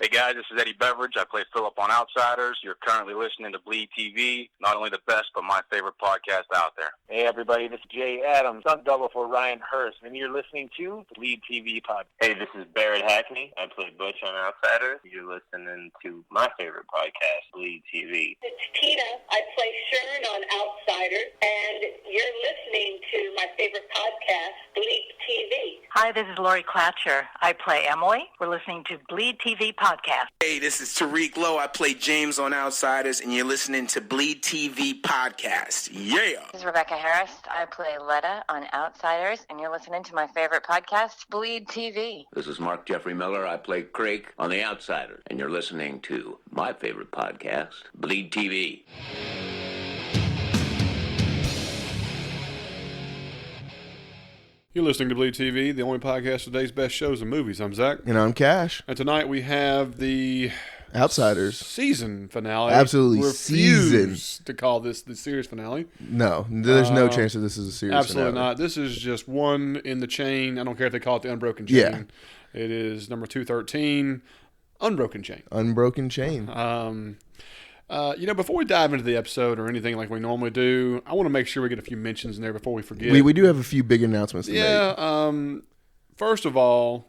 Hey guys, this is Eddie Beveridge. I play Philip on Outsiders. You're currently listening to Bleed TV, not only the best, but my favorite podcast out there. Hey everybody, this is Jay Adams, stunt double for Ryan Hurst, and you're listening to Bleed TV Pod. Hey, this is Barrett Hackney. I play Butch on Outsiders. You're listening to my favorite podcast, Bleed TV. It's Tina. I play Sharon on Outsiders, and you're listening to my favorite podcast, Bleed TV. Hi, this is Lori Clatcher. I play Emily. We're listening to Bleed TV Podcast. Hey, this is Tariq Lowe. I play James on Outsiders, and you're listening to Bleed TV Podcast. Yeah! This is Rebecca Harris. I play Letta on Outsiders, and you're listening to my favorite podcast, Bleed TV. This is Mark Jeffrey Miller. I play Craig on The Outsiders, and you're listening to my favorite podcast, Bleed TV. You're listening to Bleed TV, the only podcast of today's best shows and movies. I'm Zach. And I'm Cash. And tonight we have the Outsiders season finale. Absolutely, refuse to call this the series finale. No, there's no chance that this is a series absolutely finale. Not. This is just one in the chain. I don't care if they call it the Unbroken Chain. Yeah. It is number 213, Unbroken Chain. Unbroken Chain. Before we dive into the episode or anything like we normally do, I want to make sure we get a few mentions in there before we forget. We do have a few big announcements to make. Yeah. First of all,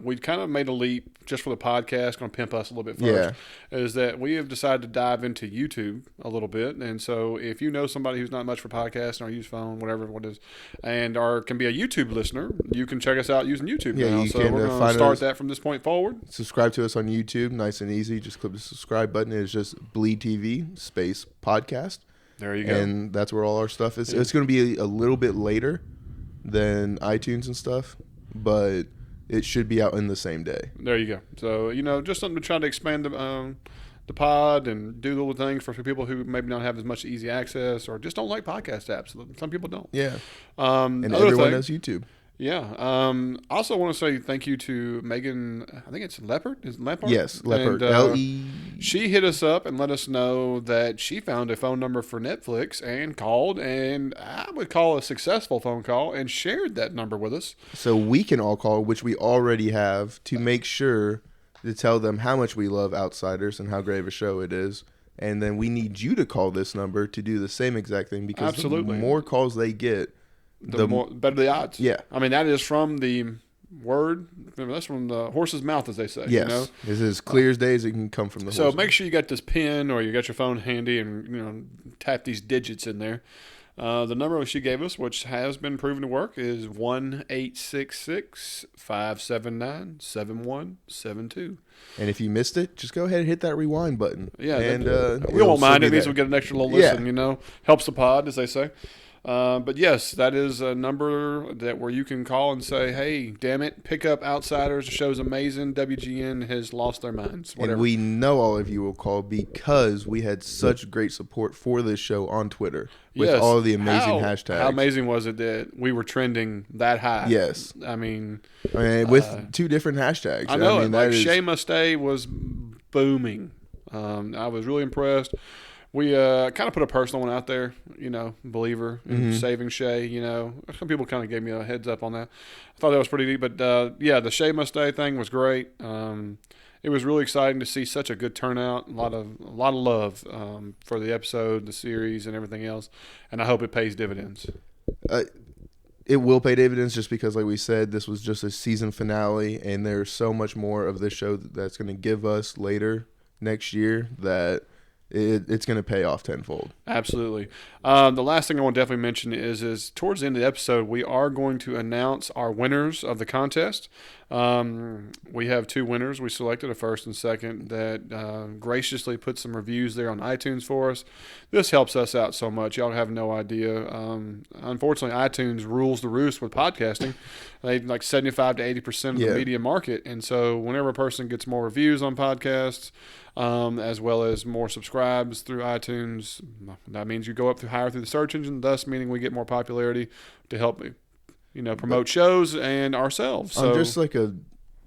we kind of made a leap just for the podcast, going to pimp us a little bit first, is that we have decided to dive into YouTube a little bit. And so if you know somebody who's not much for podcasting or use phone, whatever it is, and can be a YouTube listener, you can check us out using YouTube now. You so can we're going to start that from this point forward. Subscribe to us on YouTube, nice and easy. Just click the subscribe button. It's just Bleed TV space podcast. There you go. And that's where all our stuff is. Yeah. It's going to be a little bit later than iTunes and stuff, but it should be out in the same day. There you go. So, just something to try to expand the pod and do little things for people who maybe not have as much easy access or just don't like podcast apps. Some people don't. Yeah. And everyone knows YouTube. Yeah. I also want to say thank you to Megan. I think it's Leopard. Is it Leopard? Yes, Leopard. And, L-E. She hit us up and let us know that she found a phone number for Netflix and called, and I would call a successful phone call, and shared that number with us. So we can all call, which we already have, to make sure to tell them how much we love Outsiders and how great of a show it is. And then we need you to call this number to do the same exact thing, because absolutely, the more calls they get, the more better the odds. Yeah. I mean, that is from the word. That's from the horse's mouth, as they say. Yes. It's as clear as day as it can come from the horse. So make sure you got this pen or you got your phone handy and tap these digits in there. The number she gave us, which has been proven to work, is 1-866-579-7172. And if you missed it, just go ahead and hit that rewind button. Yeah, and we won't mind. It means we get an extra little listen. Yeah. Helps the pod, as they say. But yes, that is a number where you can call and say, hey, damn it, pick up Outsiders. The show's amazing. WGN has lost their minds. Whatever. And we know all of you will call because we had such great support for this show on Twitter with all of the amazing hashtags. How amazing was it that we were trending that high? Yes. I mean with two different hashtags. I know. Shay Must Stay was booming. I was really impressed. We kind of put a personal one out there, believer in saving Shay. Some people kind of gave me a heads up on that. I thought that was pretty neat. But, the Shay Must Stay thing was great. It was really exciting to see such a good turnout, a lot of love for the episode, the series, and everything else. And I hope it pays dividends. It will pay dividends just because, like we said, this was just a season finale, and there's so much more of this show that's going to give us later next year that – it's going to pay off tenfold. Absolutely. The last thing I want to definitely mention is towards the end of the episode, we are going to announce our winners of the contest. We have two winners. We selected a first and second that graciously put some reviews there on iTunes for us. This helps us out so much. Y'all have no idea. Unfortunately, iTunes rules the roost with podcasting. They like 75 to 80% of the media market. And so whenever a person gets more reviews on podcasts, as well as more subscribes through iTunes, that means you go up higher through the search engine, thus meaning we get more popularity to help promote shows and ourselves. So just like a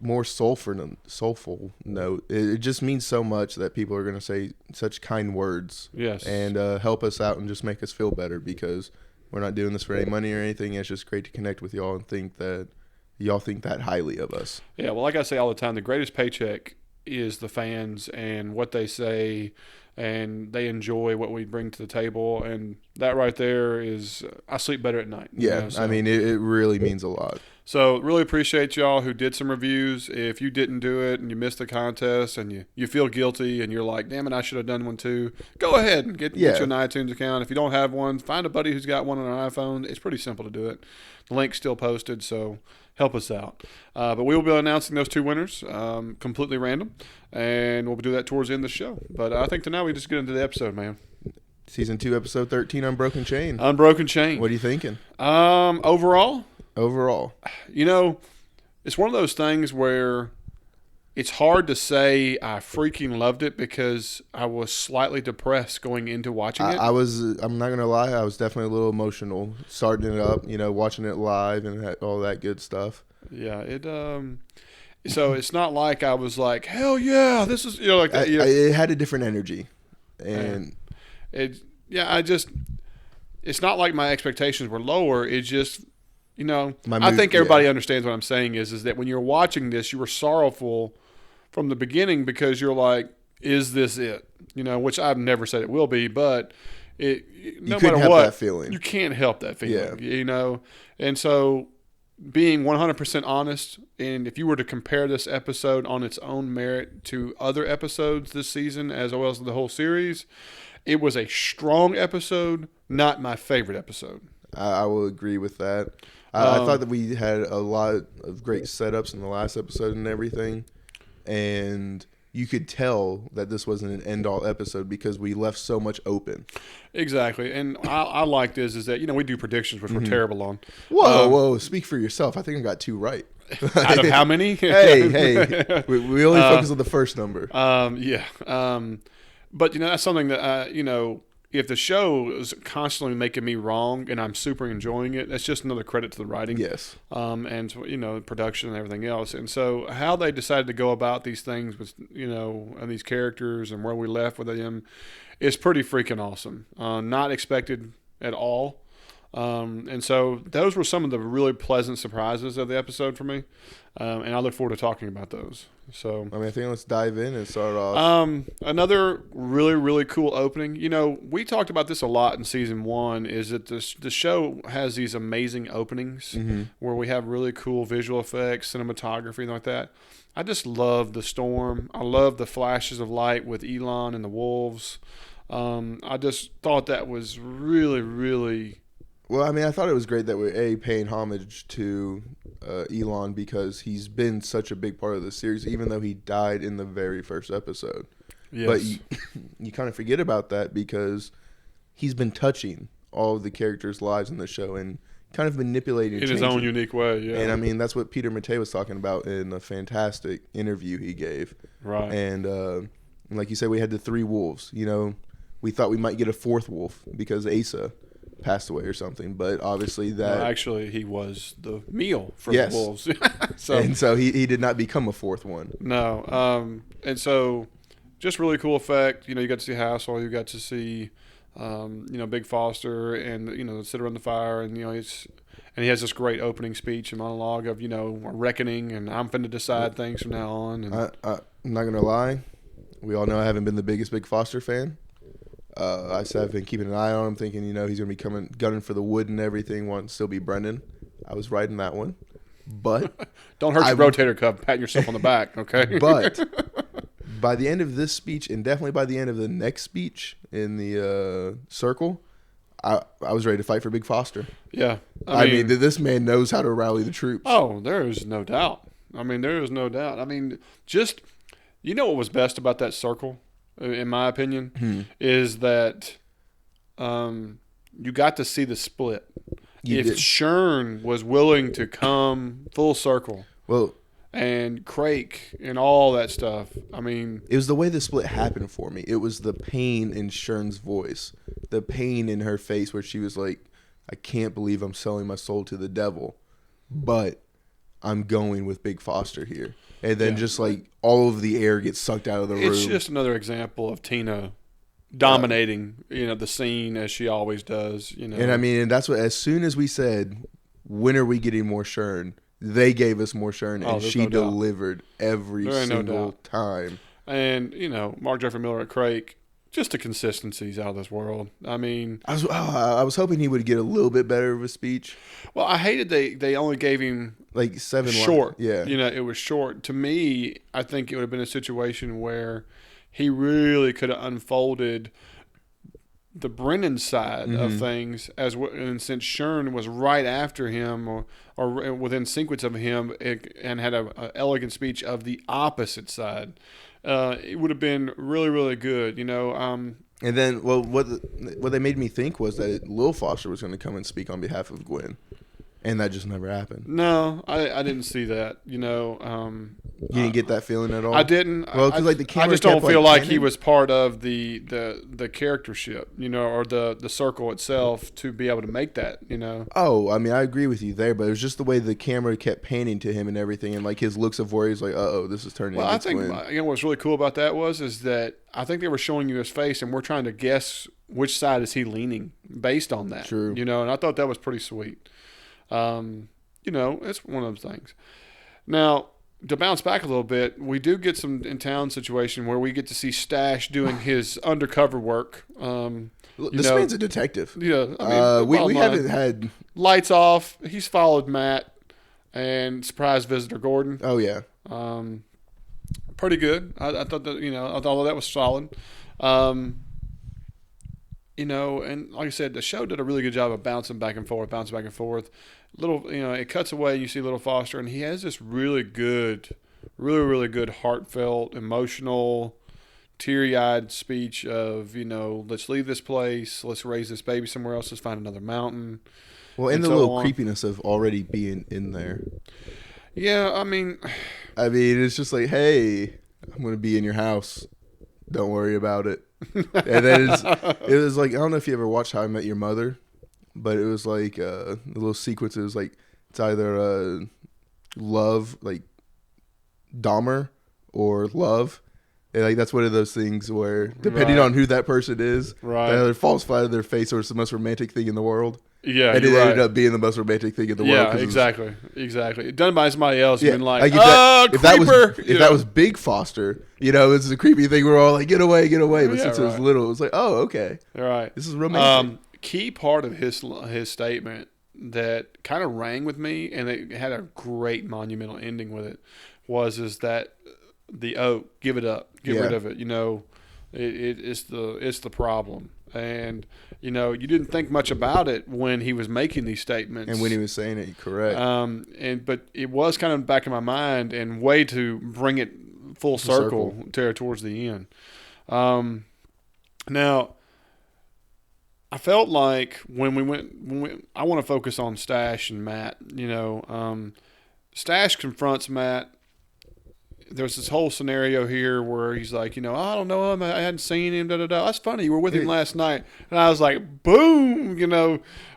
more soulful note, it just means so much that people are going to say such kind words. Yes. And help us out and just make us feel better, because we're not doing this for any money or anything. It's just great to connect with y'all and think that y'all think that highly of us. Yeah, well, like I say all the time, the greatest paycheck is the fans and what they say, and they enjoy what we bring to the table, and that right there is I sleep better at night. Yeah, So, I mean, it really means a lot. So really appreciate y'all who did some reviews. If you didn't do it and you missed the contest and you feel guilty and you're like, damn it, I should have done one too, go ahead and get you an iTunes account. If you don't have one, find a buddy who's got one on an iPhone. It's pretty simple to do it. The link's still posted, so help us out. But we will be announcing those 2 winners, completely random, and we'll do that towards the end of the show. But I think tonight we just get into the episode, man. Season 2, episode 13, Unbroken Chain. Unbroken Chain. What are you thinking? Overall, it's one of those things where it's hard to say I freaking loved it because I was slightly depressed going into watching it. I'm not going to lie, I was definitely a little emotional starting it up, watching it live and all that good stuff. Yeah, so it's not like I was like, hell yeah, this is, like that. It had a different energy. And it's not like my expectations were lower. It's just, I think everybody understands what I'm saying is that when you're watching this, you were sorrowful from the beginning because you're like, is this it? Which I've never said it will be, but no matter what, that feeling. You can't help that feeling, And so being 100% honest, and if you were to compare this episode on its own merit to other episodes this season, as well as the whole series, it was a strong episode, not my favorite episode. I will agree with that. I thought that we had a lot of great setups in the last episode and everything, and you could tell that this wasn't an end-all episode because we left so much open. Exactly, and I like this is that we do predictions, which we're terrible on. Whoa! Speak for yourself. I think I got 2 right. Out of how many? hey, we only focus on the first number. But that's something that if the show is constantly making me wrong and I'm super enjoying it, that's just another credit to the writing. Yes. And production and everything else. And so how they decided to go about these things with, and these characters and where we left with them is pretty freaking awesome. Not expected at all. And so those were some of the really pleasant surprises of the episode for me. And I look forward to talking about those. So I think let's dive in and start off. Another really, really cool opening. We talked about this a lot in season 1, is that the show has these amazing openings where we have really cool visual effects, cinematography, and like that. I just love the storm. I love the flashes of light with Elon and the wolves. I just thought that was really, really... Well, I thought it was great that we're paying homage to Elon because he's been such a big part of the series, even though he died in the very first episode. Yes. But you kind of forget about that because he's been touching all of the characters' lives in the show and kind of manipulating in his own unique way. Yeah, and that's what Peter Mattei was talking about in a fantastic interview he gave. Right. And like you said, we had the 3 wolves. We thought we might get a 4th wolf because Asa passed away or something, but obviously that... No, actually, he was the meal for the wolves. So he did not become a 4th one. No. And so just really cool effect. You got to see Hassel. You got to see, Big Foster and, sit around the fire. And, he has this great opening speech and monologue of, a reckoning, and I'm finna decide things from now on. And I'm not going to lie. We all know I haven't been the biggest Big Foster fan. I've been keeping an eye on him, thinking, he's going to be gunning for the wood and everything, wanting to still be Brendan. I was right in that one. But don't hurt your rotator cuff, patting yourself on the back, okay? But by the end of this speech, and definitely by the end of the next speech in the circle, I was ready to fight for Big Foster. Yeah. I mean, this man knows how to rally the troops. Oh, there is no doubt. There is no doubt. Just, what was best about that circle? In my opinion, is that you got to see the split. If Shern was willing to come full circle, and Crake and all that stuff, it was the way the split happened for me. It was the pain in Shern's voice, the pain in her face, where she was like, "I can't believe I'm selling my soul to the devil, but I'm going with Big Foster here." And then just like all of the air gets sucked out of the room. It's just another example of Tina dominating, the scene as she always does. And that's what, as soon as we said, when are we getting more Shern? they gave us more Shern, and there's she no doubt. delivered every There ain't no single doubt. time. And, Mark Jeffrey Miller at Craig, just the consistency's out of this world. I mean, I was hoping he would get a little bit better of a speech. well, I hated they only gave him Like 7 short. lines. Yeah. It was short. To me, I think it would have been a situation where he really could have unfolded the Brennan side of things and since Shern was right after him or within sequence of him and had a elegant speech of the opposite side, it would have been really, really good. And then, well, what they made me think was that Lil Foster was going to come and speak on behalf of Gwen, and that just never happened. No, I didn't see that. You didn't get that feeling at all. I didn't. Well, because the camera I just don't kept, feel like he panning. was part of the charactership, or the circle itself to be able to make that. Oh, I mean, I agree with you there, but it was just the way the camera kept panning to him and everything, and like his looks of worry. He's like, "Uh-oh, this is turning." Well, I think Gwen. what's really cool about that is that I think they were showing you his face, and we're trying to guess which side is he leaning based on that. True. And I thought that was pretty sweet. It's one of those things. Now, to bounce back a little bit, we do get some in-town situation where we get to see Stash doing his undercover work. This man's a detective. Yeah, I mean, we haven't had lights off. He's followed Matt and surprise visitor Gordon. Oh yeah, pretty good. I thought that I thought that was solid. And like I said, the show did a really good job of bouncing back and forth. It cuts away. You see Little Foster, and he has this really good, really good, heartfelt, emotional, teary-eyed speech of, let's leave this place, let's raise this baby somewhere else, let's find another mountain. Well, and the little creepiness of already being in there. Yeah, I mean, it's just like, hey, I'm going to be in your house. Don't worry about it. And then it was like, I don't know if you ever watched How I Met Your Mother, but it was like the little sequences, like it's either love, like Dahmer, or love. And like that's one of those things where, depending on who that person is, they either falls flat on their face or it's the most romantic thing in the world. Yeah, and it ended up being the most romantic thing in the world. Yeah, exactly. Done by somebody else. Yeah, Been like if creeper. That was Big Foster, it's a creepy thing. We're all like, get away. But since it was little, it was like, oh, okay, all right, this is romantic. Key part of his statement that kind of rang with me, and it had a great monumental ending with it, is that the oak, give it up, get rid of it. It's the problem. And you didn't think much about it when he was making these statements, and when he was saying it, correct. But it was kind of back in my mind, and way to bring it full circle towards the end. Now, I felt like when we went, I want to focus on Stash and Matt. Stash confronts Matt. There's this whole scenario here where he's like, I don't know him. I hadn't seen him. That's funny. You were with him last night. And I was like, boom,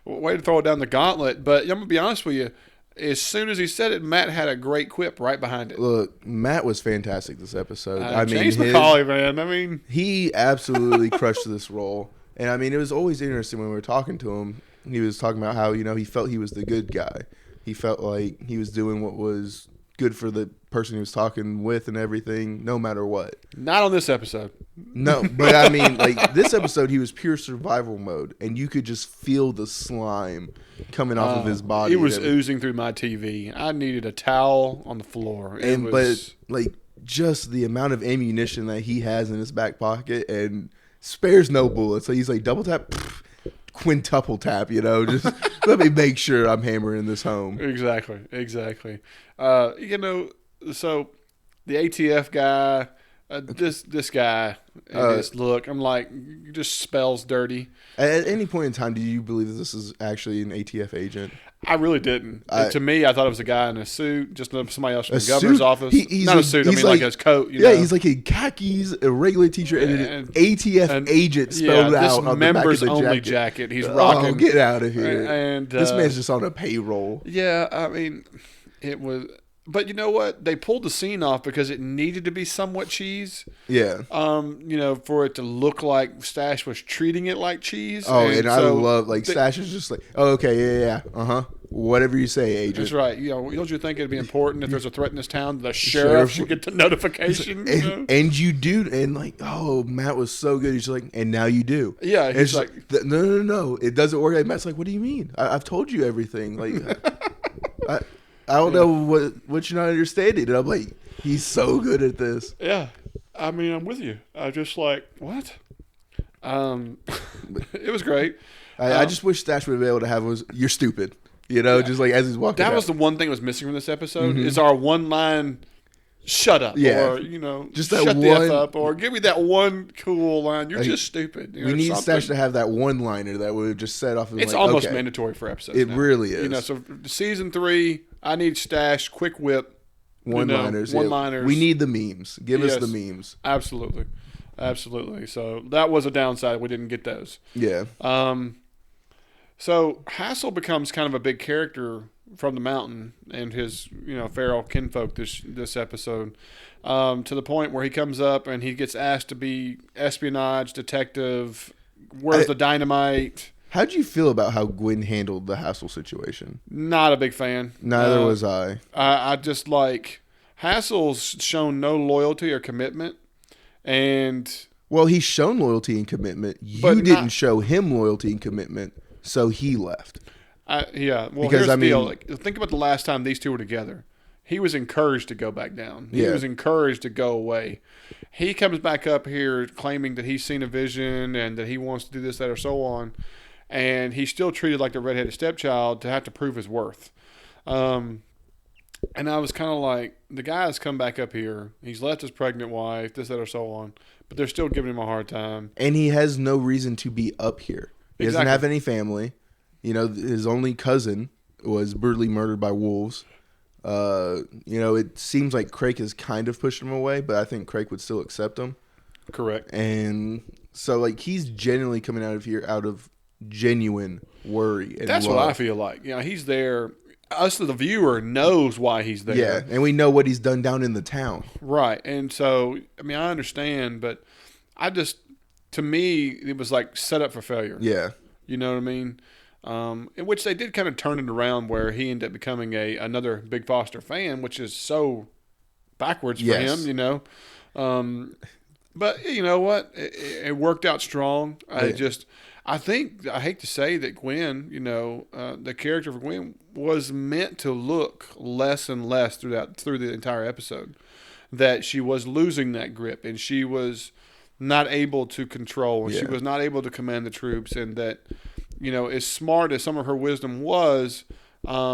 way to throw it down the gauntlet. But I'm going to be honest with you. As soon as he said it, Matt had a great quip right behind it. Look, Matt was fantastic this episode. James McCauley, man. He absolutely crushed this role. And it was always interesting when we were talking to him. He was talking about how, he felt he was the good guy. He felt like he was doing what was good for the person he was talking with and everything, no matter what. Not on this episode. No, but this episode, he was pure survival mode, and you could just feel the slime coming off of his body. It was oozing through my TV. I needed a towel on the floor. But just the amount of ammunition that he has in his back pocket, and spares no bullets. So he's like, double tap, quintuple tap, just let me make sure I'm hammering this home. Exactly. So the ATF guy, this guy, his look, I'm like, just spells dirty. At any point in time, do you believe that this is actually an ATF agent? I really didn't. To me, I thought it was a guy in a suit, just somebody else from the A governor's suit? office. He's Not a- a suit. he's like like- his coat. He's like in khakis, a regular t-shirt, and an ATF agent spelled out on the back of members the only jacket. jacket. He's rocking. Oh, get out of here! And this man's just on a payroll. Yeah, it was. But you know what? They pulled the scene off because it needed to be somewhat cheese. Yeah. For it to look like Stash was treating it like cheese. Oh, and I love Stash is just like, oh, okay, yeah, whatever you say, agent. That's right. Don't you think it'd be important if there's a threat in this town, the sheriff should get the notification? And you do, and like, oh, Matt was so good. He's like, and now you do. Yeah, he's like, no, it doesn't work. And Matt's like, what do you mean? I've told you everything. Like, I don't know what you're not understanding. And I'm like, he's so good at this. Yeah, I mean, I'm with you. I just like, what? It was great. I just wish Stash would have been able to have you're stupid. Just like as he's walking. That was the one thing that was missing from this episode is our one line, shut up, or just that shut one, the F up, or give me that one cool line. You're just stupid. We need Stash to have that one liner that would just set off. It's almost mandatory for episodes. It now. really is. So season 3, I need Stash, quick whip, one-liners. One-liners. We need the memes. Give us the memes. Absolutely. So that was a downside. We didn't get those. Yeah. So Hassel becomes kind of a big character from the mountain and his feral kinfolk this episode, to the point where he comes up and he gets asked to be espionage detective. Where's the dynamite? How'd you feel about how Gwen handled the Hassel situation? Not a big fan. Neither was I. I just like Hassel's shown no loyalty or commitment, and well, he's shown loyalty and commitment. You didn't show him loyalty and commitment. So he left. Yeah. Well, here's the deal. Think about the last time these two were together. He was encouraged to go back down. He was encouraged to go away. He comes back up here claiming that he's seen a vision and that he wants to do this, that, or so on. And he's still treated like the redheaded stepchild to have to prove his worth. And I was kind of like, the guy has come back up here. He's left his pregnant wife, this, that, or so on. But they're still giving him a hard time. And he has no reason to be up here. He doesn't have any family. His only cousin was brutally murdered by wolves. It seems like Craig has kind of pushed him away, but I think Craig would still accept him. Correct. And so, like, he's genuinely coming out of here out of genuine worry. And that's love. What I feel like. He's there. Us, the viewer, knows why he's there. Yeah, and we know what he's done down in the town. Right. And so, I understand, but to me, it was like set up for failure. Yeah. You know what I mean? In which they did kind of turn it around where he ended up becoming another Big Foster fan, which is so backwards for him, But you know what? It worked out strong. I hate to say that Gwen, the character of Gwen was meant to look less and less through the entire episode. That she was losing that grip and she was not able to control and she was not able to command the troops, and that, as smart as some of her wisdom was,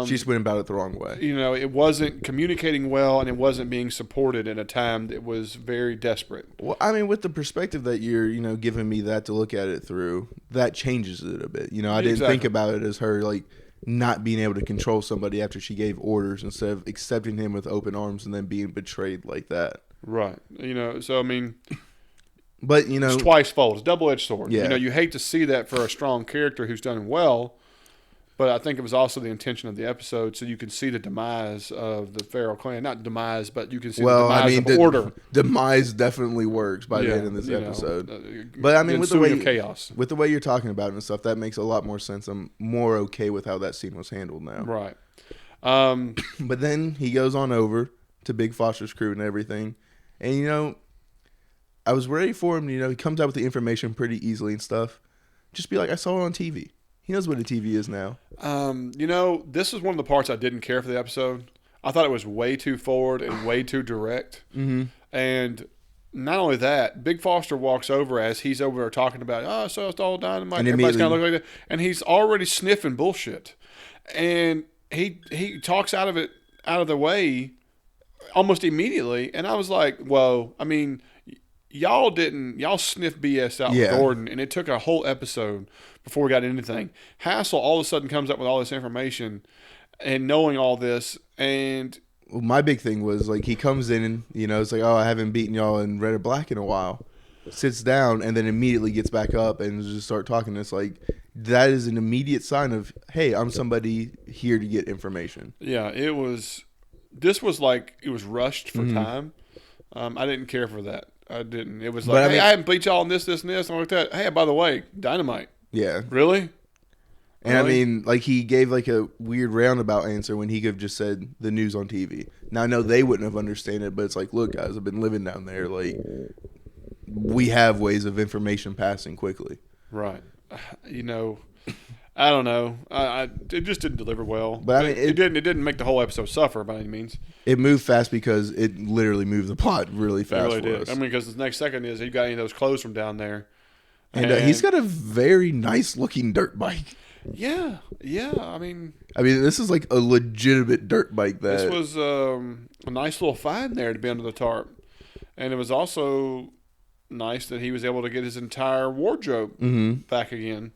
she's went about it the wrong way. It wasn't communicating well and it wasn't being supported in a time that was very desperate. Well, with the perspective that you're, giving me that to look at it through, that changes it a bit. I didn't think about it as her like not being able to control somebody after she gave orders instead of accepting him with open arms and then being betrayed like that. Right. So but it's twice fold. It's a double-edged sword. Yeah. You hate to see that for a strong character who's done well, but I think it was also the intention of the episode so you can see the demise of the Feral clan. Not demise, but you can see the demise of order. Demise definitely works by the end of this episode. But with the way chaos, with the way you're talking about it and stuff, that makes a lot more sense. I'm more okay with how that scene was handled now. Right. But then he goes on over to Big Foster's crew and everything, and I was ready for him. He comes out with the information pretty easily and stuff. Just be like, I saw it on TV. He knows what a TV is now. This is one of the parts I didn't care for the episode. I thought it was way too forward and way too direct. Mm-hmm. And not only that, Big Foster walks over as he's over there talking about, so it's all dynamite. And everybody's kind of looking like that. And he's already sniffing bullshit. And he talks out of the way almost immediately. And I was like, whoa, y'all sniffed BS out with Gordon, and it took a whole episode before we got anything. Hassel all of a sudden comes up with all this information and knowing all this, and my big thing was like he comes in and it's like, I haven't beaten y'all in red or black in a while. Sits down and then immediately gets back up and just start talking. It's like that is an immediate sign of, hey, I'm somebody here to get information. Yeah, this was like it was rushed for time. I didn't care for that. I didn't. It was like, I haven't beat y'all on this, and this, and like that. Hey, by the way, dynamite. Yeah. Really? And I mean, like, he gave like a weird roundabout answer when he could have just said the news on TV. Now I know they wouldn't have understood it, but it's like, look, guys, I've been living down there. Like, we have ways of information passing quickly. Right. You know, I don't know. It just didn't deliver well. But I mean, it didn't make the whole episode suffer by any means. It moved fast because it literally moved the plot really fast. It really did. Us. I mean, because the next second is he got any of those clothes from down there, and he's got a very nice looking dirt bike. Yeah. I mean, this is like a legitimate dirt bike. This was a nice little find there to be under the tarp, and it was also nice that he was able to get his entire wardrobe back again.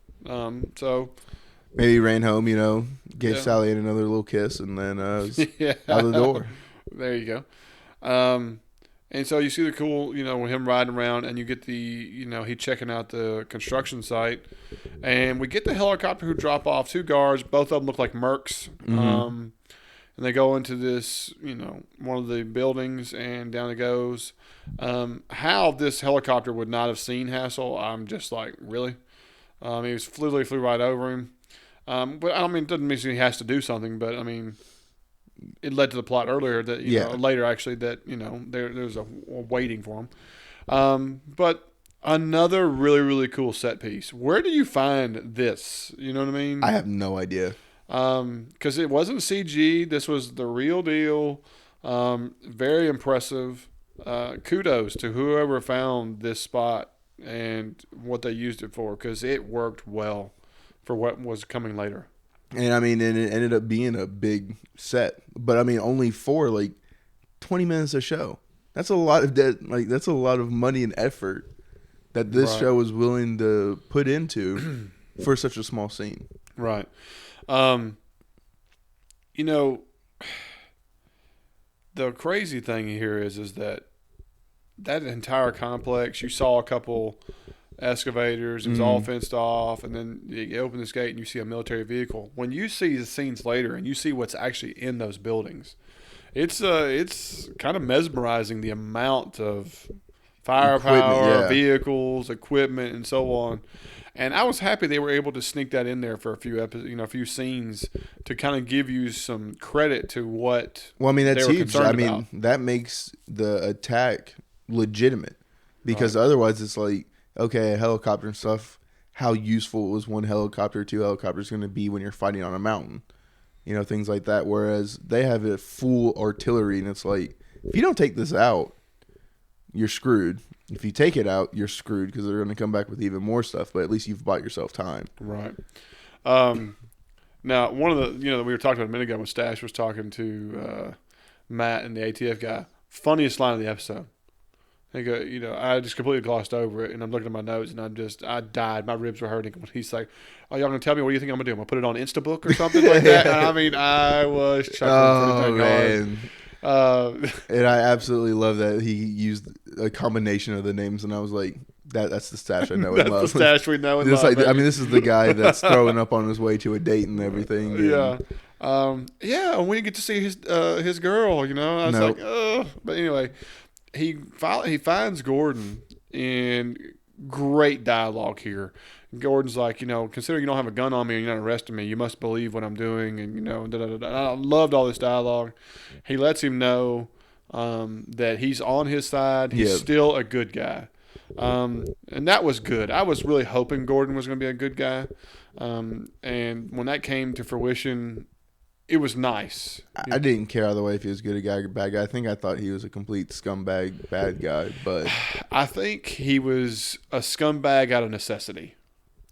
So maybe he ran home, gave Sally another little kiss, and then out the door. There you go. And so you see the cool, with him riding around, and you get the, he checking out the construction site, and we get the helicopter who drop off 2 guards. Both of them look like mercs. And they go into this, one of the buildings, and down it goes. How this helicopter would not have seen Hassel, I'm just like, really? He literally flew right over him. But I mean, it doesn't mean he has to do something, but I mean, it led to the plot earlier that, later actually that, there's a waiting for him. But another really, really cool set piece. Where do you find this? You know what I mean? I have no idea. Because it wasn't CG. This was the real deal. Very impressive. Kudos to whoever found this spot and what they used it for, because it worked well for what was coming later. And I mean, and it ended up being a big set, but I mean, only for like 20 minutes a show. That's a lot of that's a lot of money and effort that this show was willing to put into for such a small scene. Right. The crazy thing here is that entire complex, you saw a couple excavators, it was all fenced off, and then you open this gate and you see a military vehicle. When you see the scenes later and you see what's actually in those buildings, it's kind of mesmerizing, the amount of firepower, vehicles, equipment, and so on. And I was happy they were able to sneak that in there for a few a few scenes to kind of give you some credit to what. Well, I mean, that's huge. I mean, that makes the attack legitimate, because otherwise it's like, okay, a helicopter and stuff, how useful was one helicopter, 2 helicopters going to be when you're fighting on a mountain? Things like that. Whereas they have a full artillery, and it's like, if you don't take this out, you're screwed. If you take it out, you're screwed, because they're going to come back with even more stuff, but at least you've bought yourself time. Right. Now, one of the, we were talking about a minute ago when Stash was talking to Matt and the ATF guy, funniest line of the episode. They go, I just completely glossed over it, and I'm looking at my notes, and I died. My ribs were hurting. He's like, "Oh, y'all gonna tell me what do you think I'm gonna do? I'm gonna put it on Instabook or something like that?" And I mean, I was chuckling pretty hard. And I absolutely love that he used a combination of the names, and I was like, "That's the Stash I know and love." That's the Stash we know and love. I mean, this is the guy that's throwing up on his way to a date and everything. And and we get to see his girl. I was like, "Oh," but anyway. He finds Gordon, and great dialogue here. Gordon's like, considering you don't have a gun on me and you're not arresting me, you must believe what I'm doing, and I loved all this dialogue. He lets him know that he's on his side. He's still a good guy, and that was good. I was really hoping Gordon was going to be a good guy, and when that came to fruition, it was nice. I didn't care either way if he was a good guy or bad guy. I think I thought he was a complete scumbag bad guy, but I think he was a scumbag out of necessity.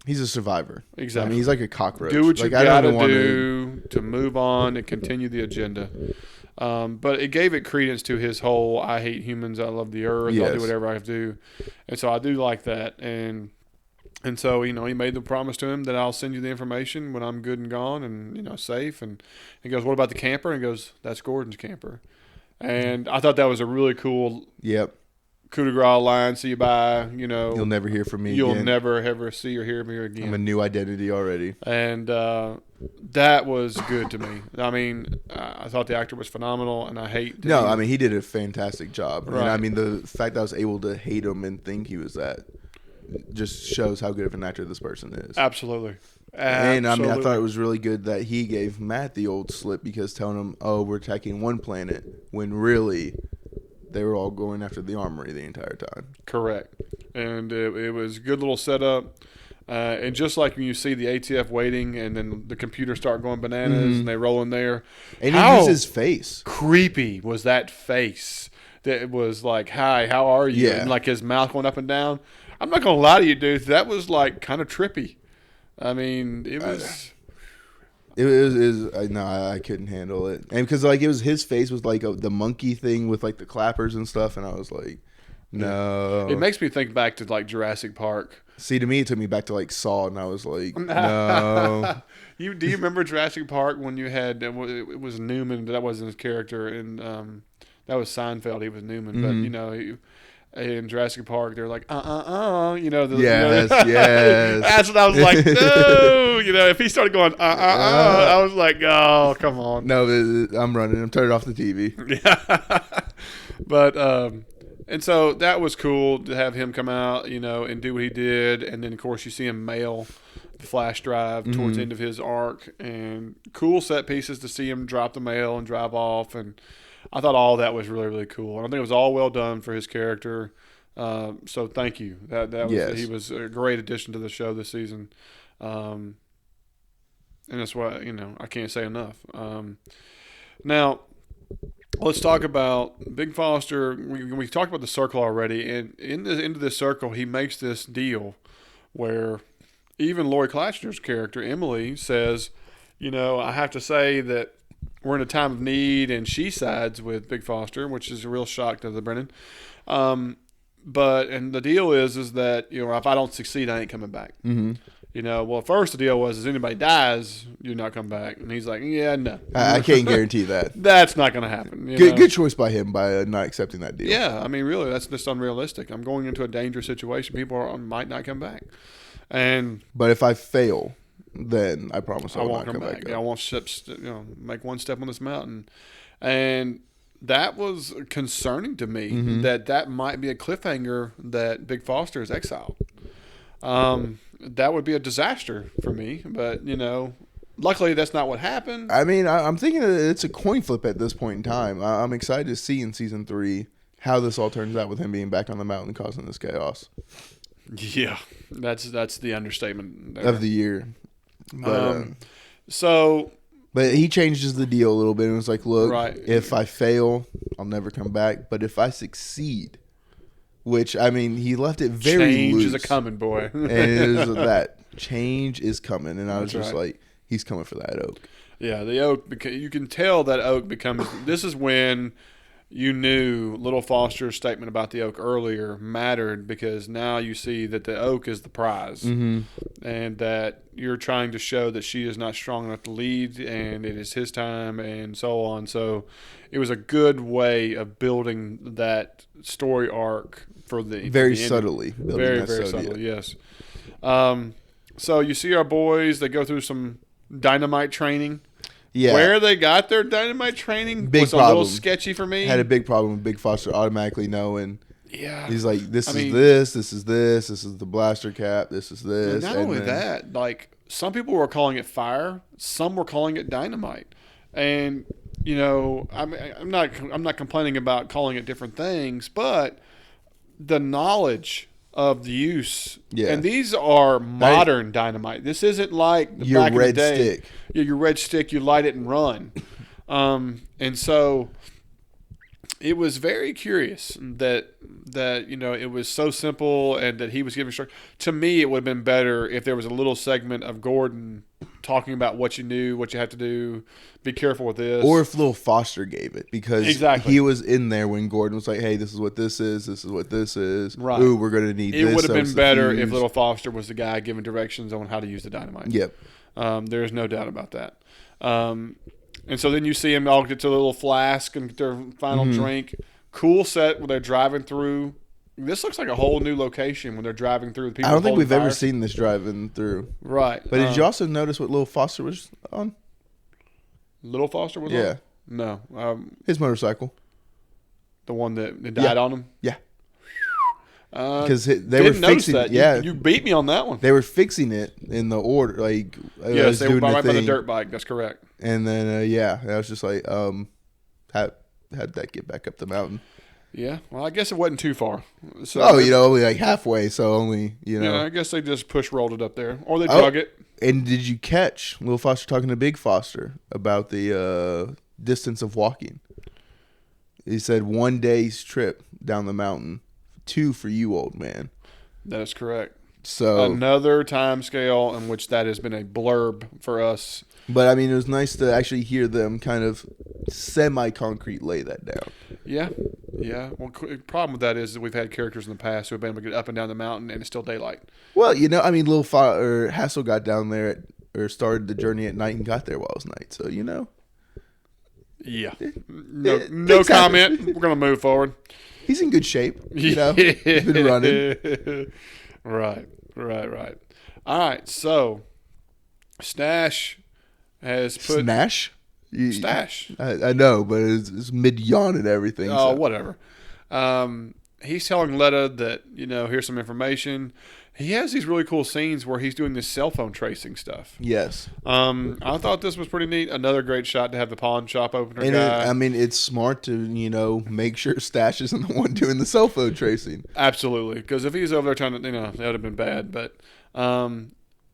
He's a survivor. Exactly. I mean, he's like a cockroach. Do what you gotta do to move on and continue the agenda. But it gave it credence to his whole, I hate humans, I love the earth, I'll do whatever I have to do. And so I do like that. And so, he made the promise to him that I'll send you the information when I'm good and gone and, safe. And he goes, what about the camper? And he goes, that's Gordon's camper. And I thought that was a really cool coup de grace line. See you bye, You'll never hear from me again. You'll again. never ever see or hear me again. I'm a new identity already. And that was good to me. I mean, I thought the actor was phenomenal, and I hate... I mean, he did a fantastic job. Right. And I mean, the fact that I was able to hate him and think he was that just shows how good of an actor this person is. Absolutely. And I mean, I thought it was really good that he gave Matt the old slip because telling him, "Oh, we're attacking one planet," when really they were all going after the armory the entire time. Correct. And it was a good little setup. And just like when you see the ATF waiting and then the computers start going bananas and they roll in there. And he used his face. Creepy was that face. That was like, "Hi, how are you?" Yeah. And like his mouth going up and down. I'm not going to lie to you, dude. That was like kind of trippy. I mean, it was... No, I couldn't handle it. And because like it was his face was like the monkey thing with like the clappers and stuff. And I was like, no. It makes me think back to like Jurassic Park. See, to me, it took me back to like Saw, and I was like, no. Do you remember Jurassic Park when you had it was Newman? That wasn't his character, and that was Seinfeld. He was Newman, but you know, in Jurassic Park, they're like, you know. Yes. That's what I was like. No, you know, if he started going, I was like, oh, come on. No, I'm running. I'm turning off the TV. Yeah, but. And so that was cool to have him come out, you know, and do what he did. And then, of course, you see him mail the flash drive towards the end of his arc. And cool set pieces to see him drop the mail and drive off. And I thought all that was really, really cool. And I think it was all well done for his character. So thank you. That was He was a great addition to the show this season. And that's why, you know, I can't say enough. Now, let's talk about Big Foster. We talked about the circle already, and into this circle, he makes this deal where even Lori Klatcher's character, Emily, says, you know, I have to say that we're in a time of need, and she sides with Big Foster, which is a real shock to the Brennan. And the deal is that, you know, if I don't succeed, I ain't coming back. Mm-hmm. You know, well, first the deal was, if anybody dies, you're not coming back. And he's like, yeah, no. I can't guarantee that. That's not going to happen. Good choice by him by not accepting that deal. Yeah, I mean, really, that's just unrealistic. I'm going into a dangerous situation. People might not come back. But if I fail, then I promise I won't come back. Yeah, I won't make one step on this mountain. And that was concerning to me, that might be a cliffhanger that Big Foster is exiled. That would be a disaster for me, but, you know, luckily that's not what happened. I mean, I'm thinking it's a coin flip at this point in time. I'm excited to see in season 3 how this all turns out with him being back on the mountain causing this chaos. Yeah, that's the understatement there. Of the year. But, but he changes the deal a little bit and was like, look, right. If I fail, I'll never come back. But if I succeed... Which, I mean, he left it very change loose. Change is a-coming, boy. And it is that. Change is coming. And I was just like, he's coming for that oak. Yeah, the oak, you can tell that oak becomes... This is when you knew Little Foster's statement about the oak earlier mattered, because now you see that the oak is the prize. And that you're trying to show that she is not strong enough to lead, and it is his time, and so on. So it was a good way of building that story arc for the very the subtly. Very subtly, yes. So you see our boys, they go through some dynamite training. Yeah. Where they got their dynamite training was a little sketchy for me. Had a big problem with Big Foster automatically knowing. Yeah. He's like, this is the blaster cap, this is this. And not only that, like, some people were calling it fire, some were calling it dynamite. And, you know, I'm not complaining about calling it different things, but the knowledge of the use, and these are modern dynamite. This isn't like your back red in the day. Stick. Yeah, your red stick, you light it and run. And so it was very curious that you know, it was so simple and that he was giving instructions. To me, it would have been better if there was a little segment of Gordon talking about what you knew, what you had to do, be careful with this. Or if Little Foster gave it, because he was in there when Gordon was like, hey, this is what this is, this is what this is. Right. Ooh, we're going to need this. It would have been better if Little Foster was the guy giving directions on how to use the dynamite. Yep. There's no doubt about that. And so then you see them all get to a little flask and get their final drink. Cool set where they're driving through. This looks like a whole new location when they're driving through. I don't think we've ever seen this driving through. Right. But did you also notice what Little Foster was on? Little Foster was on? No. His motorcycle. The one that died on him? Yeah. Because they were Didn't notice fixing that. Yeah, You beat me on that one. they were fixing it in the order. Like Yes, they were doing right by the thing. dirt bike. That's correct. And then I was just like, how'd that get back up the mountain? Yeah, well, I guess it wasn't too far. So Only like halfway. So only Yeah, I guess they just rolled it up there, or they drug it. And did you catch Little Foster talking to Big Foster about the distance of walking? He said 1 day's trip down the mountain, 2 for you, old man. That is correct. So another time scale in which that has been a blurb for us. But I mean, it was nice to actually hear them kind of semi-concrete lay that down. Yeah. Well, the problem with that is that we've had characters in the past who have been able to get up and down the mountain, and it's still daylight. Well, I mean, Hassel got down there or started the journey at night and got there while it was night. So Yeah. No comment. We're gonna move forward. He's in good shape. He's been running. Right. All right. So, Stash has put Stash. I know, but it's mid yawn and everything. Oh, whatever. He's telling Letta that here's some information. He has these really cool scenes where he's doing this cell phone tracing stuff. Yes. I thought this was pretty neat. Another great shot to have the pawn shop opener guy. It's smart to make sure Stash isn't the one doing the cell phone tracing. Absolutely, because if he's over there trying to, that would have been bad. But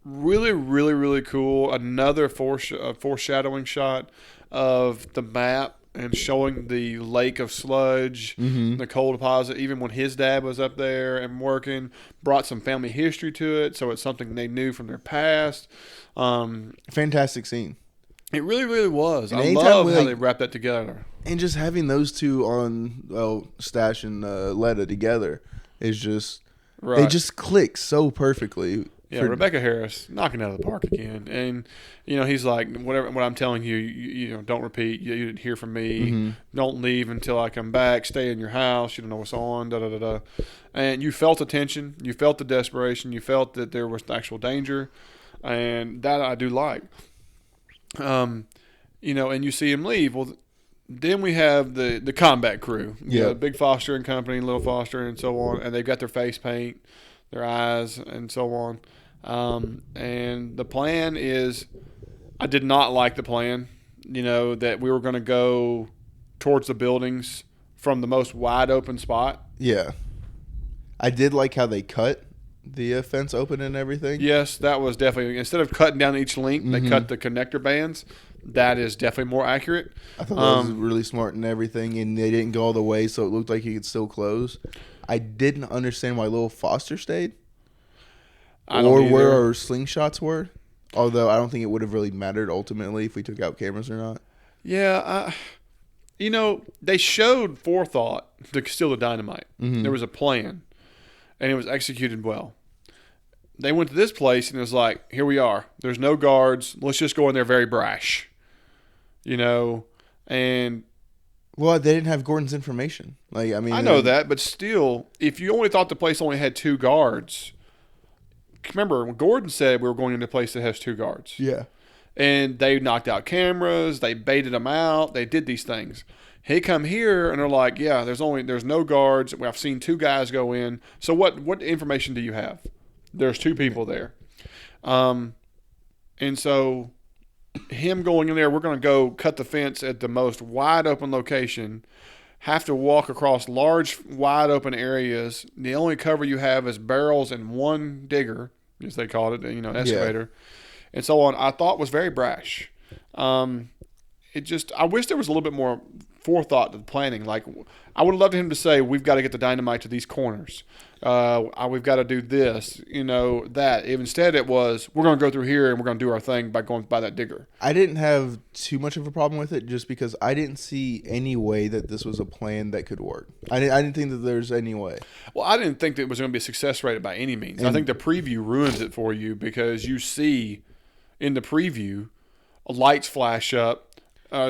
really, really, really cool. Another foreshadowing shot of the map and showing the lake of sludge, the coal deposit, even when his dad was up there and working, brought some family history to it, so it's something they knew from their past. Fantastic scene. It really, really was. And I love how they wrapped that together. And just having those two on, Stash and Letta together is just, they just click so perfectly. Yeah, Rebecca Harris knocking it out of the park again, and he's like, what I'm telling you, don't repeat. You didn't hear from me. Don't leave until I come back. Stay in your house. You don't know what's on. Da da da da. And you felt the tension. You felt the desperation. You felt that there was actual danger, and that I do like. And you see him leave. Well, then we have the combat crew. Big Foster and company, Little Foster, and so on, and they've got their face paint, their eyes, and so on. And the plan is, I did not like the plan, that we were going to go towards the buildings from the most wide open spot. Yeah. I did like how they cut the fence open and everything. Yes, that was definitely, instead of cutting down each link, they cut the connector bands. That is definitely more accurate. I thought that was really smart and everything, and they didn't go all the way, so it looked like he could still close. I didn't understand why Little Foster stayed. Or where our slingshots were. Although I don't think it would have really mattered ultimately if we took out cameras or not. Yeah, they showed forethought to steal the dynamite. There was a plan, and it was executed well. They went to this place, and it was like, here we are. There's no guards. Let's just go in there very brash. And... Well, they didn't have Gordon's information. I know that, but still, if you only thought the place only had 2 guards... Remember, when Gordon said we were going into a place that has 2 guards. Yeah. And they knocked out cameras. They baited them out. They did these things. He come here, and they're like, yeah, there's no guards. I've seen 2 guys go in. So what information do you have? There's 2 people there. And so him going in there, we're going to go cut the fence at the most wide open location, have to walk across large, wide open areas. The only cover you have is barrels and 1 digger, as they called it, an excavator, and so on. I thought was very brash. I wish there was a little bit more forethought to the planning. Like, I would have loved him to say, we've got to get the dynamite to these corners. We've got to do this, that. Instead, it was, we're going to go through here and we're going to do our thing by going by that digger. I didn't have too much of a problem with it just because I didn't see any way that this was a plan that could work. I didn't think that there's any way. Well, I didn't think that it was going to be success rated by any means. I think the preview ruins it for you because you see in the preview lights flash up.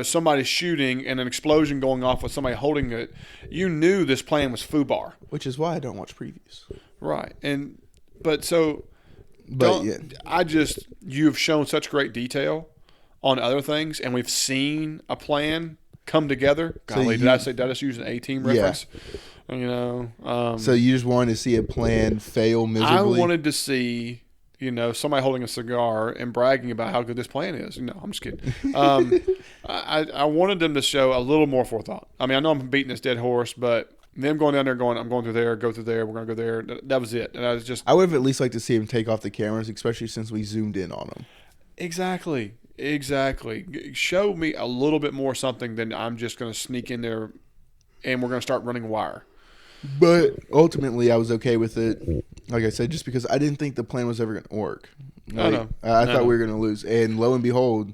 Somebody shooting and an explosion going off with somebody holding it. You knew this plan was FUBAR. Which is why I don't watch previews. Right. You've shown such great detail on other things, and we've seen a plan come together. Golly, did I just use an A-Team reference? You know. So you just wanted to see a plan fail miserably? I wanted to see, somebody holding a cigar and bragging about how good this plan is. No, I'm just kidding. I wanted them to show a little more forethought. I mean, I know I'm beating this dead horse, but them going down there going, I'm going through there, go through there, we're going to go there. That was it. And I would have at least liked to see him take off the cameras, especially since we zoomed in on him. Exactly. Show me a little bit more something than I'm just going to sneak in there and we're going to start running wire. But ultimately, I was okay with it. Like I said, just because I didn't think the plan was ever going to work. I thought we were going to lose. And lo and behold,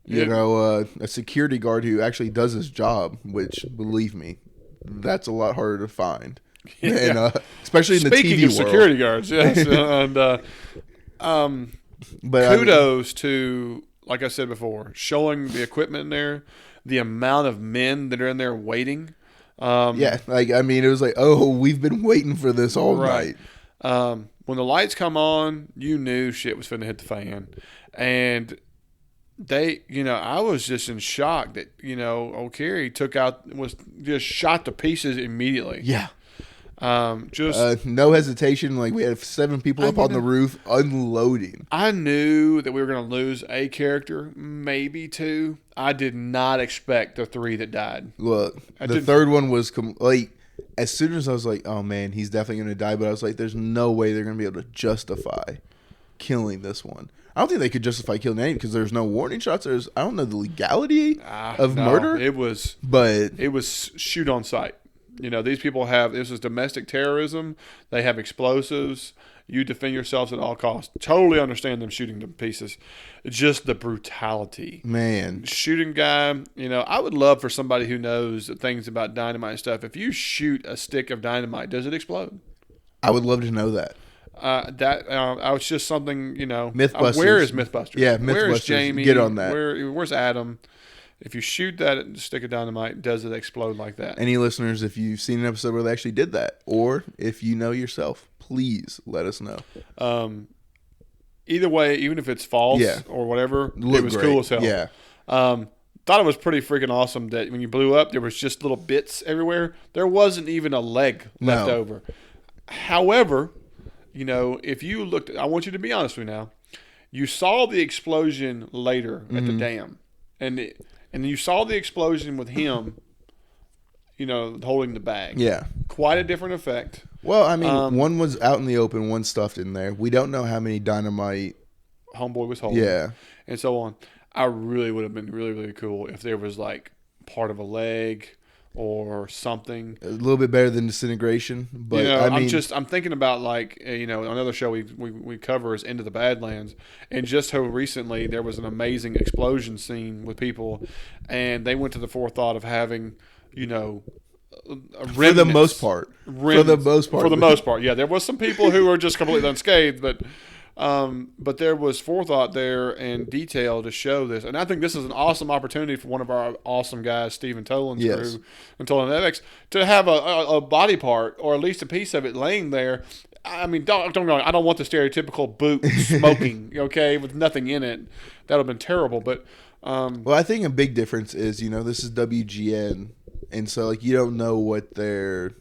a security guard who actually does his job, which, believe me, that's a lot harder to find. And, especially in the TV world. Speaking of security guards, yes. But kudos to, like I said before, showing the equipment in there, the amount of men that are in there waiting. It was like, we've been waiting for this all night. When the lights come on, you knew shit was finna hit the fan. And they, I was just in shock that, O'Carey was just shot to pieces immediately. Yeah. No hesitation. Like, we had 7 people up on the roof unloading. I knew that we were going to lose a character, maybe 2. I did not expect the 3 that died. Look, the third one was as soon as I was like, oh man, he's definitely going to die. But I was like, there's no way they're going to be able to justify killing this one. I don't think they could justify killing anyone because there's no warning shots. I don't know the legality of murder. It was shoot on sight. These people this is domestic terrorism. They have explosives. You defend yourselves at all costs. Totally understand them shooting to pieces. Just the brutality. Man. Shooting guy, I would love for somebody who knows things about dynamite and stuff. If you shoot a stick of dynamite, does it explode? I would love to know that. I was just something, Mythbusters. Where is Mythbusters? Yeah, Mythbusters. Where is Jamie? Get on that. Where's Adam? If you shoot that stick of dynamite, does it explode like that? Any listeners, if you've seen an episode where they actually did that, or if you know yourself, please let us know. Either way, even if it's false or whatever, it was great. Cool as hell. Yeah. Thought it was pretty freaking awesome that when you blew up, there was just little bits everywhere. There wasn't even a leg left over. However, if you looked, I want you to be honest with me now. You saw the explosion later at the dam, and you saw the explosion with him, holding the bag. Yeah. Quite a different effect. Well, I mean, one was out in the open, one stuffed in there. We don't know how many dynamite homeboy was holding. Yeah. And so on. I really would have been really, really cool if there was like part of a leg or something. A little bit better than disintegration. But I'm thinking about another show we cover is Into the Badlands, and just how recently there was an amazing explosion scene with people, and they went to the forethought of having, for the most part. For the most part, yeah. There was some people who were just completely unscathed, but there was forethought there and detail to show this. And I think this is an awesome opportunity for one of our awesome guys, Stephen Toland's crew, and Toland FX, to have a body part or at least a piece of it laying there. I mean, don't get me wrong, I don't want the stereotypical boot smoking, okay, with nothing in it. That would have been terrible. But well, I think a big difference is, this is WGN, and so you don't know what their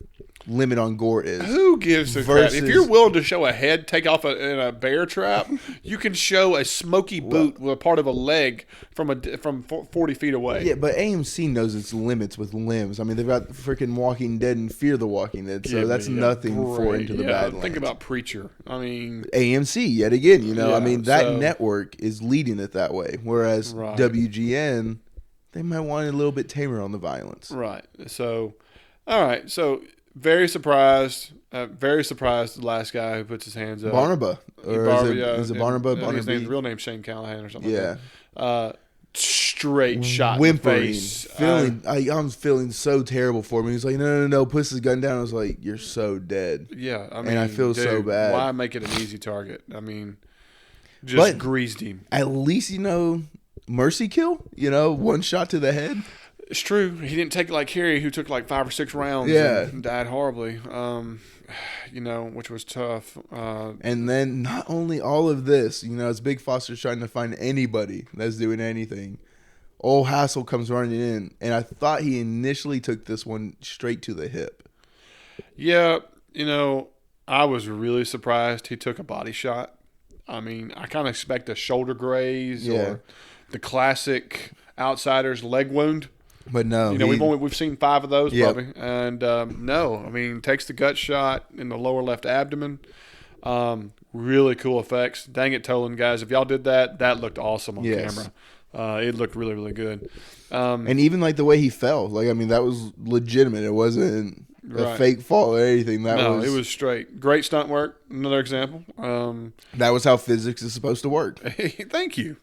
limit on gore is. Who gives a crap? If you're willing to show a head take off in a bear trap, you can show a smoky boot with a part of a leg from 40 feet away. Yeah, but AMC knows its limits with limbs. I mean, they've got freaking Walking Dead and Fear the Walking Dead, so that's nothing for Into the Badlands. Think about Preacher. I mean, AMC yet again. That network is leading it that way, whereas WGN, they might want a little bit tamer on the violence. Right. So, all right. So. Very surprised. The last guy who puts his hands up. Barnaba. Is it Barnaba? His real name's Shane Callahan or something. Yeah. Like that. Straight shot whimpering, in the face. I'm feeling so terrible for him. He's like, no, puts his gun down. I was like, you're so dead. Yeah. I mean, and I feel so bad. Why make it an easy target? I mean, just greased him. At least, mercy kill. One shot to the head. It's true. He didn't take it like Harry, who took like 5 or 6 rounds and died horribly, which was tough. And then not only all of this, as Big Foster's trying to find anybody that's doing anything, old Hassel comes running in, and I thought he initially took this one straight to the hip. Yeah, I was really surprised he took a body shot. I mean, I kind of expect a shoulder graze or the classic Outsiders leg wound. But no, we've seen 5 of those probably, and no, I mean, takes the gut shot in the lower left abdomen. Really cool effects. Dang it, Toland guys! If y'all did that, that looked awesome on camera. It looked really, really good. And even like the way he fell, like, I mean, that was legitimate. It wasn't a fake fall or anything. It was straight. Great stunt work. Another example. That was how physics is supposed to work. Thank you.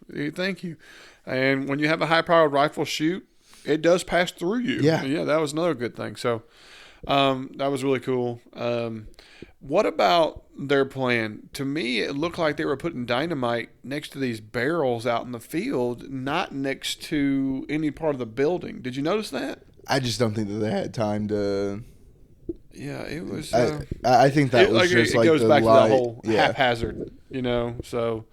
And when you have a high-powered rifle shoot, it does pass through you. Yeah, that was another good thing. So that was really cool. What about their plan? To me, it looked like they were putting dynamite next to these barrels out in the field, not next to any part of the building. Did you notice that? I just don't think that they had time to. Yeah, it was. I think that was just like goes the back light. to the whole haphazard, So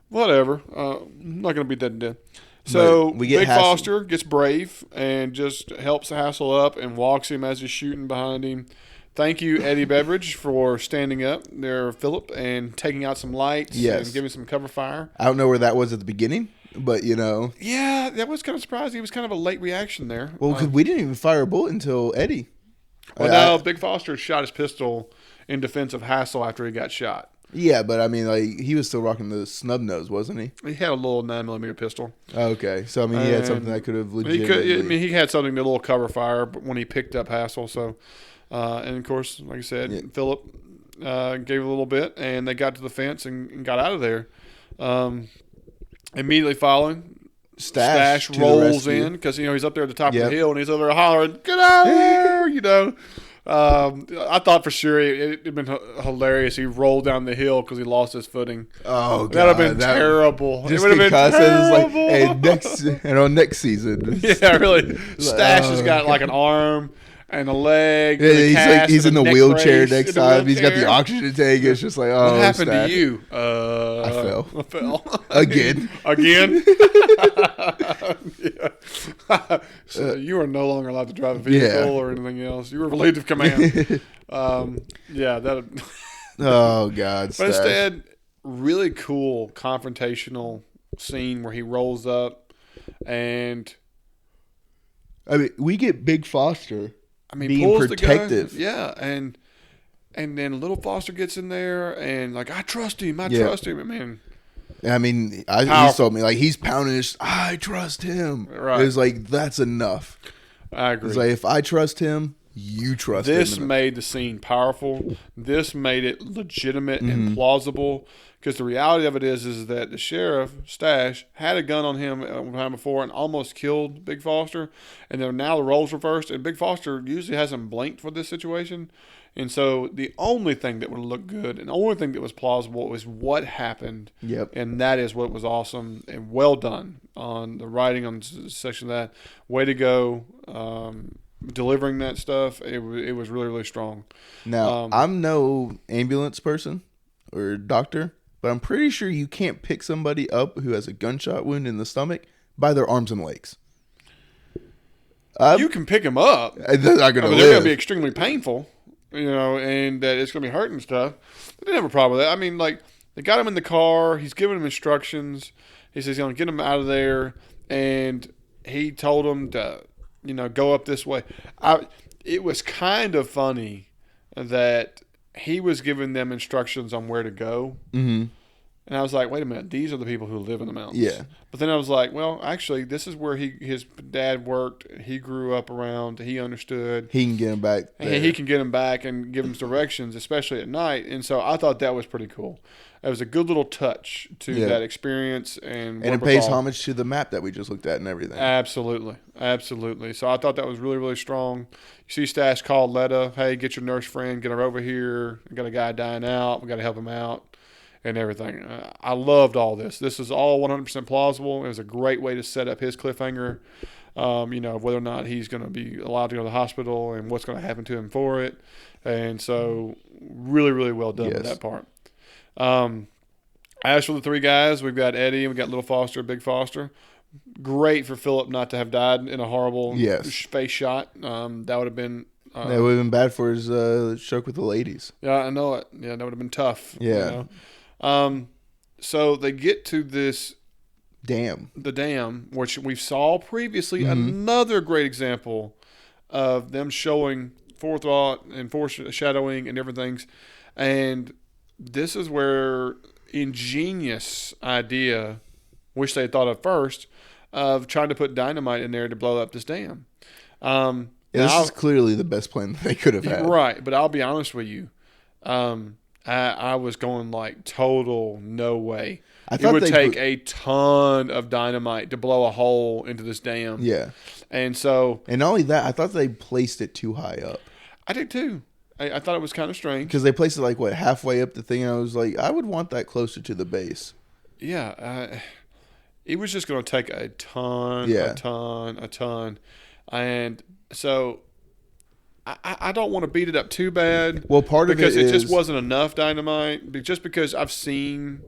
whatever. I'm not going to beat that to death. So Big Foster gets brave and just helps Hassel up and walks him as he's shooting behind him. Thank you, Eddie Beveridge, for standing up there, Philip, and taking out some lights and giving some cover fire. I don't know where that was at the beginning, but Yeah, that was kind of surprising. He was kind of a late reaction there. Well, because we didn't even fire a bullet until Eddie. Well, no, Big Foster shot his pistol in defense of Hassel after he got shot. Yeah, but I mean, like, he was still rocking the snub nose, wasn't he? He had a little 9mm pistol. Okay, so I mean, he had something that could have legitimately. He had something, a little cover fire when he picked up Hassel. So, and of course, like I said, Philip gave a little bit, and they got to the fence and got out of there. Immediately following, Stash rolls in because he's up there at the top of the hill and he's over there hollering, "Get out there!" I thought for sure it'd been hilarious. He rolled down the hill because he lost his footing. Oh, God, that'd have been terrible. Just it would have been terrible. It was like, next season. Yeah, really. Stash has got like an arm and a leg. Yeah, he's in the wheelchair next time. He's got the wheelchair. oxygen tank. It's just like, oh, what happened Stash. to you? I fell again. So you are no longer allowed to drive a vehicle or anything else. You were relieved of command. That. Oh God! But instead, really cool confrontational scene where he rolls up and. I mean, we get Big Foster. Being pulls protective. The gun. Yeah, and then Little Foster gets in there and like, I trust him. Trust him, man. I mean, he told me like he's pounding his. I trust him. Right. It's like that's enough. I agree. It's like if I trust him, you trust him. This made the scene powerful. This made it legitimate and plausible. Because the reality of it is that the sheriff, Stash, had a gun on him one time before and almost killed Big Foster. And then now the roles reversed. And Big Foster usually hasn't blinked for this situation. And so the only thing that would look good and the only thing that was plausible was what happened. Yep. And that is what was awesome and well done on the writing on the section of that. Way to go. Delivering that stuff. It was really, really strong. Now, I'm no ambulance person or doctor. But I'm pretty sure you can't pick somebody up who has a gunshot wound in the stomach by their arms and legs. You can pick them up. They're not going to live. They're going to be extremely painful, and it's going to be hurting and stuff. They didn't have a problem with that. I mean, like, they got him in the car. He's giving him instructions. He says he's going to get him out of there. And he told him to, go up this way. It was kind of funny that he was giving them instructions on where to go. Mm-hmm. And I was like, wait a minute, these are the people who live in the mountains. Yeah. But then I was like, well, actually, this is where his dad worked. He grew up around. He understood. He can get him back there. He can get him back and give him directions, especially at night. And so I thought that was pretty cool. It was a good little touch to that experience. And it pays homage to the map that we just looked at and everything. Absolutely. Absolutely. So I thought that was really, really strong. You see Stash call Letta, hey, get your nurse friend, get her over here. We got a guy dying out. We got to help him out and everything. I loved all this. This is all 100% plausible. It was a great way to set up his cliffhanger, whether or not he's going to be allowed to go to the hospital and what's going to happen to him for it. And so really, really well done with that part. As for the three guys, we've got Eddie and we've got Little Foster, Big Foster. Great for Philip not to have died in a horrible face shot. That would have been That would have been bad for his stroke with the ladies. Yeah, I know it. Yeah, that would have been tough. Yeah. You know? So they get to this Dam. The dam, which we saw previously, another great example of them showing forethought and foreshadowing and everything. And this is where ingenious idea, which they thought of first, of trying to put dynamite in there to blow up this dam. This is clearly the best plan that they could have had. Right, but I'll be honest with you. I was going like total no way. It would take a ton of dynamite to blow a hole into this dam. Yeah. And so... And not only that, I thought they placed it too high up. I did too. I thought it was kind of strange. Because they placed it like, halfway up the thing, and I was like, I would want that closer to the base. Yeah. It was just going to take a ton. And so... I don't want to beat it up too bad. Well, part of it is... Because it just wasn't enough dynamite. Just because I've seen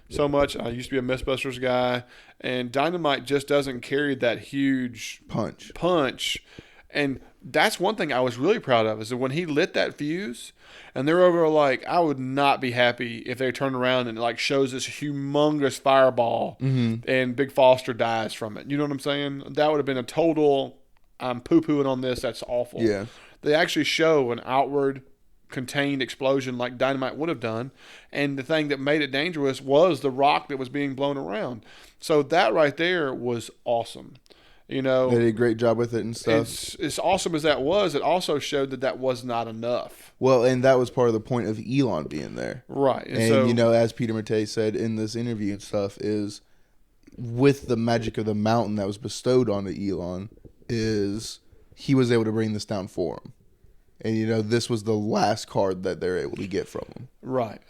so much. I used to be a Mythbusters guy. And dynamite just doesn't carry that huge... Punch. And that's one thing I was really proud of. Is that when he lit that fuse... And they're over like, I would not be happy if they turn around and like shows this humongous fireball. And Big Foster dies from it. You know what I'm saying? That would have been a total... I'm poo-pooing on this. That's awful. Yeah. They actually show an outward contained explosion like dynamite would have done. And the thing that made it dangerous was the rock that was being blown around. So that right there was awesome. You know, they did a great job with it and stuff. As awesome as that was, it also showed that was not enough. Well, and that was part of the point of Elon being there. Right. And so, you know, as Peter Matei said in this interview and stuff, is with the magic of the mountain that was bestowed onto Elon, is he was able to bring this down for him. And, you know, this was the last card that they're able to get from him. Right.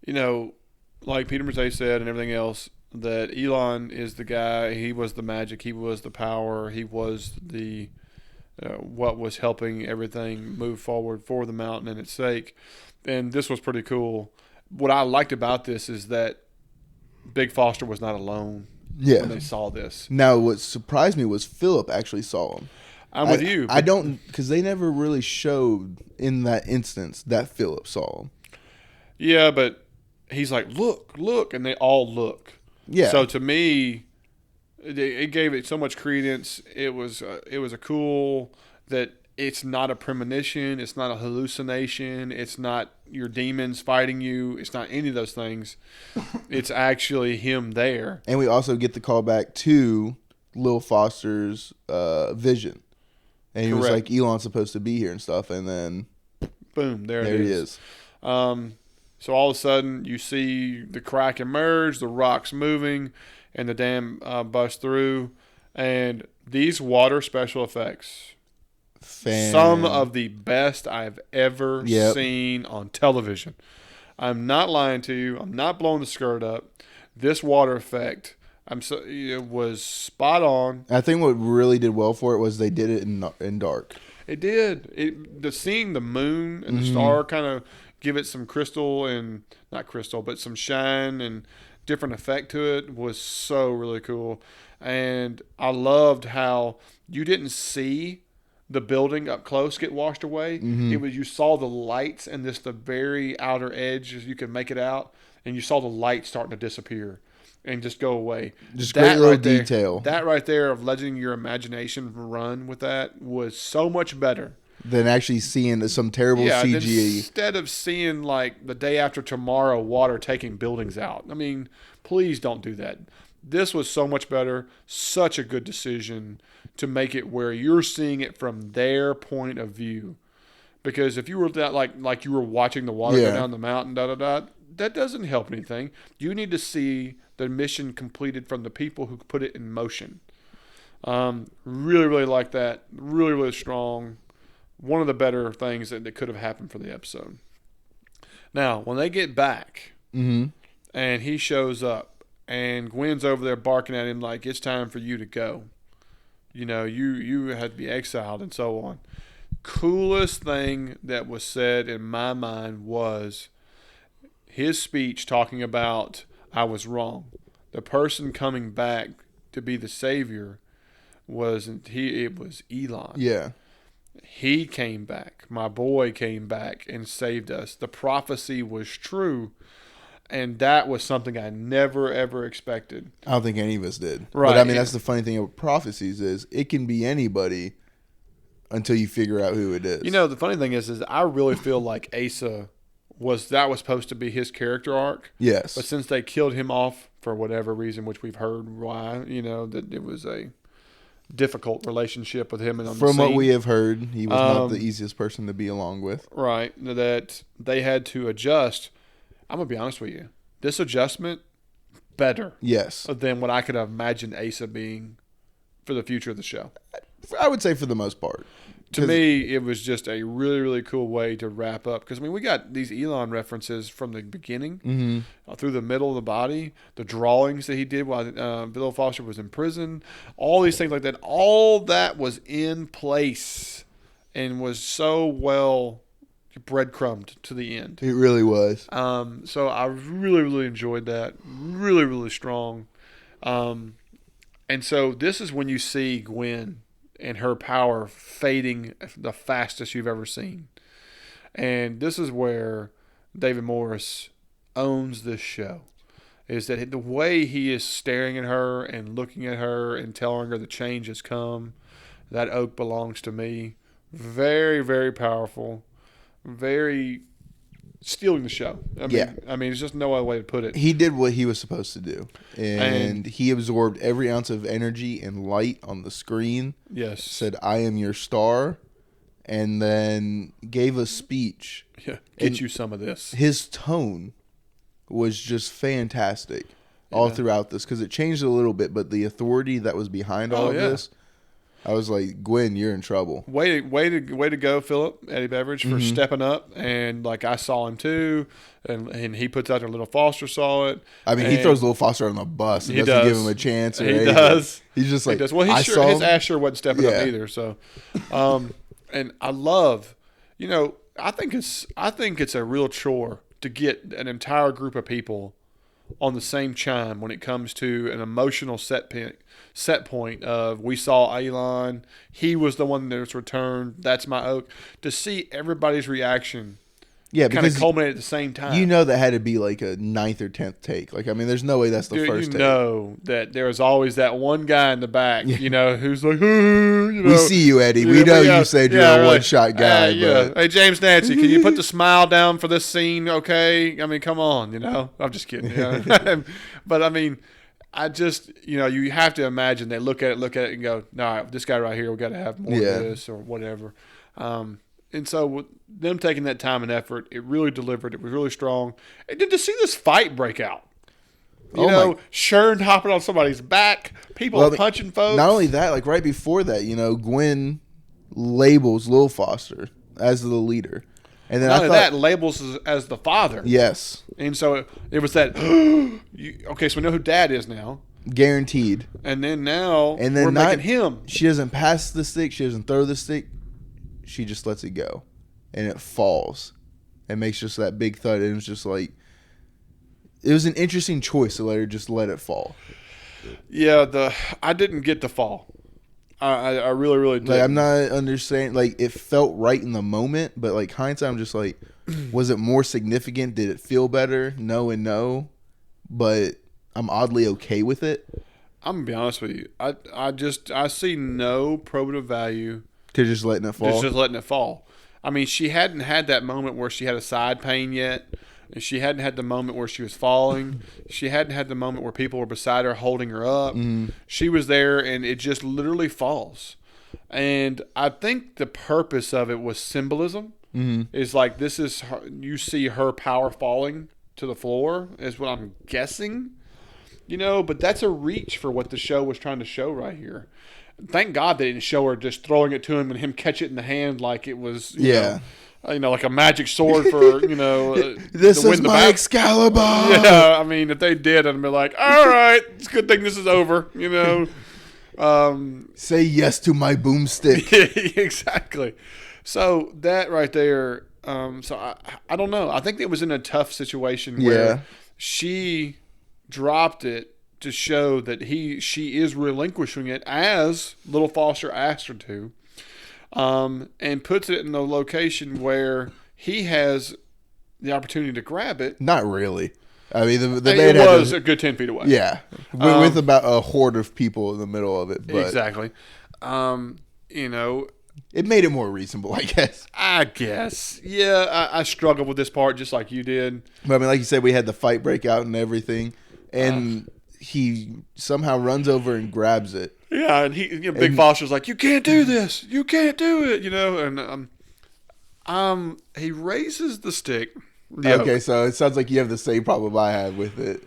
You know, like Peter Matei said and everything else, that Elon is the guy. He was the magic. He was the power. He was the what was helping everything move forward for the mountain and its sake. And this was pretty cool. What I liked about this is that Big Foster was not alone when they saw this. Now, what surprised me was Philip actually saw him. I'm with you. I don't, because they never really showed in that instance that Philip saw him. Yeah, but he's like, look, and they all look. Yeah. So to me, it gave it so much credence. It was a cool that it's not a premonition. It's not a hallucination. It's not your demons fighting you. It's not any of those things. It's actually him there. And we also get the callback to Lil Foster's vision. And he was like, Elon's supposed to be here and stuff. And then, boom, there he is. So all of a sudden, you see the crack emerge, the rocks moving, and the dam busts through. And these water special effects, some of the best I've ever seen on television. I'm not lying to you. I'm not blowing the skirt up. This water effect... it was spot on. I think what really did well for it was they did it in dark. It did. Seeing the moon and the star kind of give it some crystal and not crystal, but some shine and different effect to it was so really cool. And I loved how you didn't see the building up close get washed away. It was, you saw the lights and the very outer edge as you could make it out, and you saw the light starting to disappear and just go away. Just great little detail. That right there of letting your imagination run with that was so much better than actually seeing some terrible CG. Instead of seeing like the day after tomorrow water taking buildings out. I mean, please don't do that. This was so much better. Such a good decision to make it where you're seeing it from their point of view. Because if you were that like you were watching the water go down the mountain, that doesn't help anything. You need to see the mission completed from the people who put it in motion. Really, really like that. Really, really strong. One of the better things that could have happened for the episode. Now, when they get back, and he shows up, and Gwen's over there barking at him like, it's time for you to go. You know, you had to be exiled and so on. Coolest thing that was said in my mind was his speech talking about, I was wrong. The person coming back to be the savior it was Elon. Yeah. He came back. My boy came back and saved us. The prophecy was true. And that was something I never, ever expected. I don't think any of us did. Right. But, I mean, that's the funny thing about prophecies is it can be anybody until you figure out who it is. You know, the funny thing is I really feel like Asa was supposed to be his character arc. Yes. But since they killed him off for whatever reason, which we've heard why, that it was a difficult relationship with him. And from what we have heard, he was not the easiest person to be along with. Right. That they had to adjust. I'm going to be honest with you. This adjustment, better. Yes. Than what I could have imagined Asa being for the future of the show. I would say for the most part. To me, it was just a really, really cool way to wrap up. Because, I mean, we got these Elon references from the beginning through the middle of the body, the drawings that he did while Bill Foster was in prison, all these things like that. All that was in place and was so well breadcrumbed to the end. It really was. So I really, really enjoyed that. Really, really strong. And so this is when you see Gwen and her power fading the fastest you've ever seen. And this is where David Morris owns this show. Is that the way he is staring at her and looking at her and telling her the change has come, that oak belongs to me. Very, very powerful. Very stealing the show. I mean, it's just no other way to put it. He did what he was supposed to do. And he absorbed every ounce of energy and light on the screen. Yes. Said, I am your star. And then gave a speech. Yeah, get you some of this. His tone was just fantastic all throughout this because it changed a little bit, but the authority that was behind all of this, I was like, Gwen, you're in trouble. Way to go, Philip Eddie Beveridge, for stepping up. And like I saw him too, and he puts out there. Little Foster saw it. I mean, he throws Little Foster on the bus. And doesn't give him a chance. Or anything. Does. He's just like, well, his ass sure wasn't stepping up either. So, and I love, I think it's a real chore to get an entire group of people on the same chime when it comes to an emotional set point of we saw Elon, he was the one that was returned, that's my oak. To see everybody's reaction kind of culminate at the same time. That had to be like a 9th or 10th take. Like, I mean, there's no way that's the first take. That there was always that one guy in the back, who's like, we see you, Eddie. We know you said you're a one-shot guy. But... Hey, James Nancy, can you put the smile down for this scene, okay? I mean, come on, I'm just kidding. But, I mean, I just, you have to imagine they look at it and go, no, this guy right here, we got to have more of this or whatever. And so with them taking that time and effort, it really delivered. It was really strong. And then to see this fight break out, Shern hopping on somebody's back, people punching folks. Not only that, like right before that, Gwen labels Lil Foster as the leader. And then labels as the father. Yes. And so it was that, okay, so we know who Dad is now. Guaranteed. And then now we're making him. She doesn't pass the stick. She doesn't throw the stick. She just lets it go. And it falls. It makes just that big thud. And it was just like, it was an interesting choice to let it fall. Yeah, I didn't get the fall. I really, really did. Like, I'm not understanding. Like, it felt right in the moment, but like hindsight, I'm just like, was it more significant? Did it feel better? No and no. But I'm oddly okay with it. I'm gonna be honest with you. I see no probative value to just letting it fall. Just letting it fall. I mean, she hadn't had that moment where she had a side pain yet. And she hadn't had the moment where she was falling. She hadn't had the moment where people were beside her holding her up. She was there, and it just literally falls. And I think the purpose of it was symbolism. Is like, this is her, you see her power falling to the floor is what I'm guessing. But that's a reach for what the show was trying to show right here. Thank God they didn't show her just throwing it to him and him catch it in the hand like it was, you know, like a magic sword for, this is my Excalibur. Yeah, I mean, if they did, I'd be like, all right, it's a good thing this is over, Say yes to my boomstick. Exactly. So that right there, so I don't know. I think it was in a tough situation where she dropped it to show that she is relinquishing it as Little Foster asked her to. and puts it in a location where he has the opportunity to grab it. Not really. I mean, the It man was a good 10 feet away. Yeah, with about a horde of people in the middle of it. But exactly. You know, it made it more reasonable, I guess. Yeah, I struggled with this part just like you did. But I mean, like you said, we had the fight break out and everything, and he somehow runs over and grabs it. Yeah, and Big Foster's like, "You can't do this. You can't do it." You know, and he raises the stick. Okay, so it sounds like you have the same problem I had with it.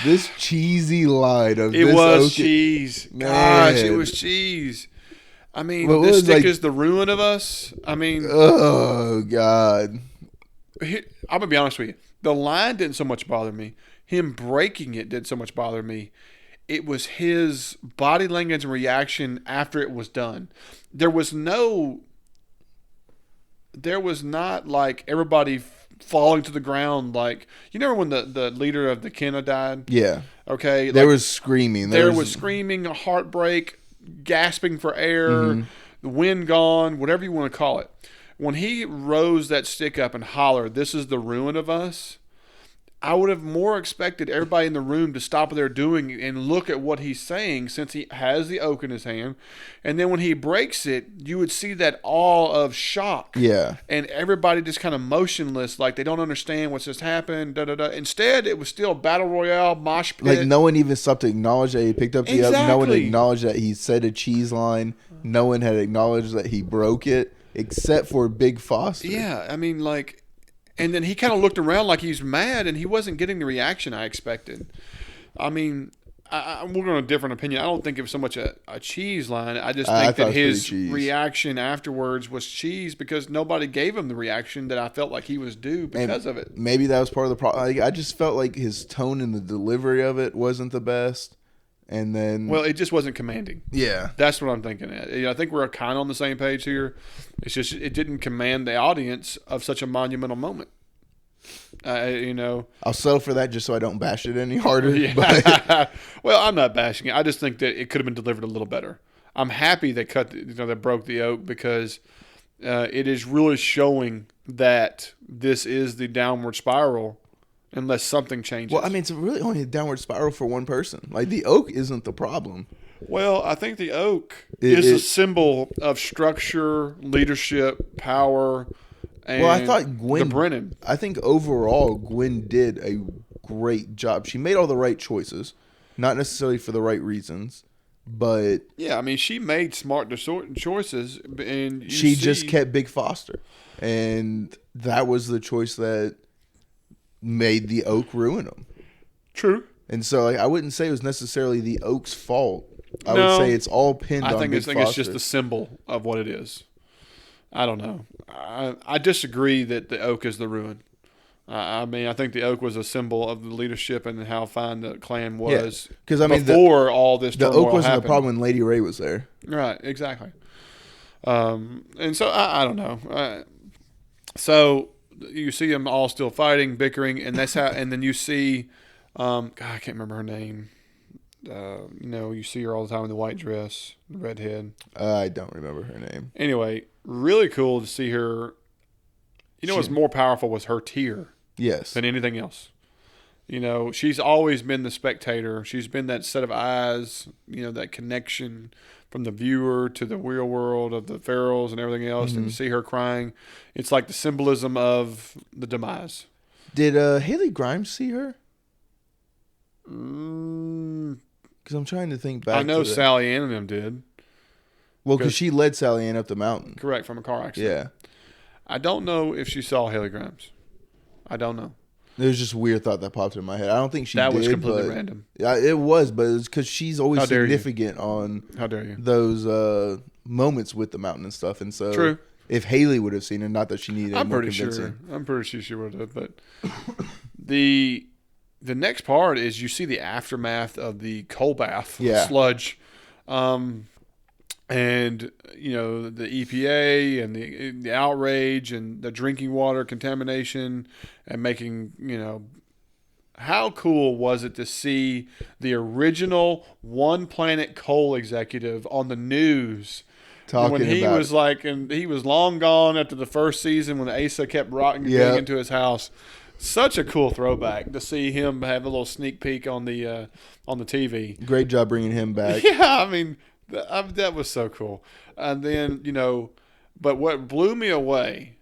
This cheesy line of it this was cheese. Man. Gosh, it was cheese. I mean, this stick is the ruin of us. I mean, oh God. I'm gonna be honest with you. The line didn't so much bother me. Him breaking it didn't so much bother me. It was his body language and reaction after it was done. There was not like everybody falling to the ground. Like, you remember when the leader of the Kenna died? Yeah. Okay. There was screaming. There was screaming, heartbreak, gasping for air, the wind gone, whatever you want to call it. When he rose that stick up and hollered, "This is the ruin of us," I would have more expected everybody in the room to stop what they're doing and look at what he's saying, since he has the oak in his hand. And then when he breaks it, you would see that awe of shock. Yeah. And everybody just kind of motionless, like they don't understand what's just happened. Instead, it was still battle royale, mosh pit. Like no one even stopped to acknowledge that he picked up the oak. No one acknowledged that he said a cheese line. No one had acknowledged that he broke it, except for Big Foster. Yeah, I mean, like... And then he kind of looked around like he was mad, and he wasn't getting the reaction I expected. I mean, we're going to a different opinion. I don't think it was so much a cheese line. I just think that his reaction afterwards was cheese, because nobody gave him the reaction that I felt like he was due because of it. Maybe that was part of the problem. I just felt like his tone and the delivery of it wasn't the best. And then, well, it just wasn't commanding. Yeah, that's what I'm thinking. I think we're kind of on the same page here. It's just it didn't command the audience of such a monumental moment. I'll settle for that just so I don't bash it any harder. Yeah. But. Well, I'm not bashing it. I just think that it could have been delivered a little better. I'm happy they they broke the oak, because it is really showing that this is the downward spiral. Unless something changes. Well, I mean, it's really only a downward spiral for one person. Like, the oak isn't the problem. Well, I think the oak is a symbol of structure, leadership, power, and I thought Gwen, the Brennan. I think overall Gwen did a great job. She made all the right choices. Not necessarily for the right reasons, but... Yeah, I mean, she made smart choices. And she just kept Big Foster. And that was the choice that... made the oak ruin them. True. And so I wouldn't say it was necessarily the oak's fault. I would say it's all pinned on Big Foster. I think it's just the symbol of what it is. I don't know. I disagree that the oak is the ruin. I mean, I think the oak was a symbol of the leadership and how fine the clan was. Because I mean, before all this turmoil the oak wasn't happened. the problem when Lady Ray was there. Right. Exactly. And so I don't know. So you see them all still fighting, bickering, and that's how. And then you see, God, I can't remember her name. You see her all the time in the white dress, the redhead. I don't remember her name. Anyway, really cool to see her. What's more powerful was her tear. Yes. Than anything else. She's always been the spectator. She's been that set of eyes. That connection from the viewer to the real world of the pharaohs and everything else. Mm-hmm. And to see her crying, it's like the symbolism of the demise. Did Haley Grimes see her? Because I'm trying to think back. I know Sally Ann and them did. Well, because she led Sally Ann up the mountain. Correct, from a car accident. Yeah. I don't know if she saw Haley Grimes. I don't know. It was just a weird thought that popped in my head. I don't think she did. That was completely random. Yeah, it was, but it's because she's always significant on those moments with the mountain and stuff. And so, true. If Haley would have seen it, not that she needed any more convincing. I'm pretty sure she would have. But the next part is you see the aftermath of the coal bath sludge. And, the EPA and the outrage and the drinking water contamination and making, how cool was it to see the original One Planet Coal executive on the news Talking when he about was like, and he was long gone after the first season when Asa kept rocking getting into his house. Such a cool throwback to see him have a little sneak peek on the TV. Great job bringing him back. Yeah, I mean that was so cool. And then but what blew me away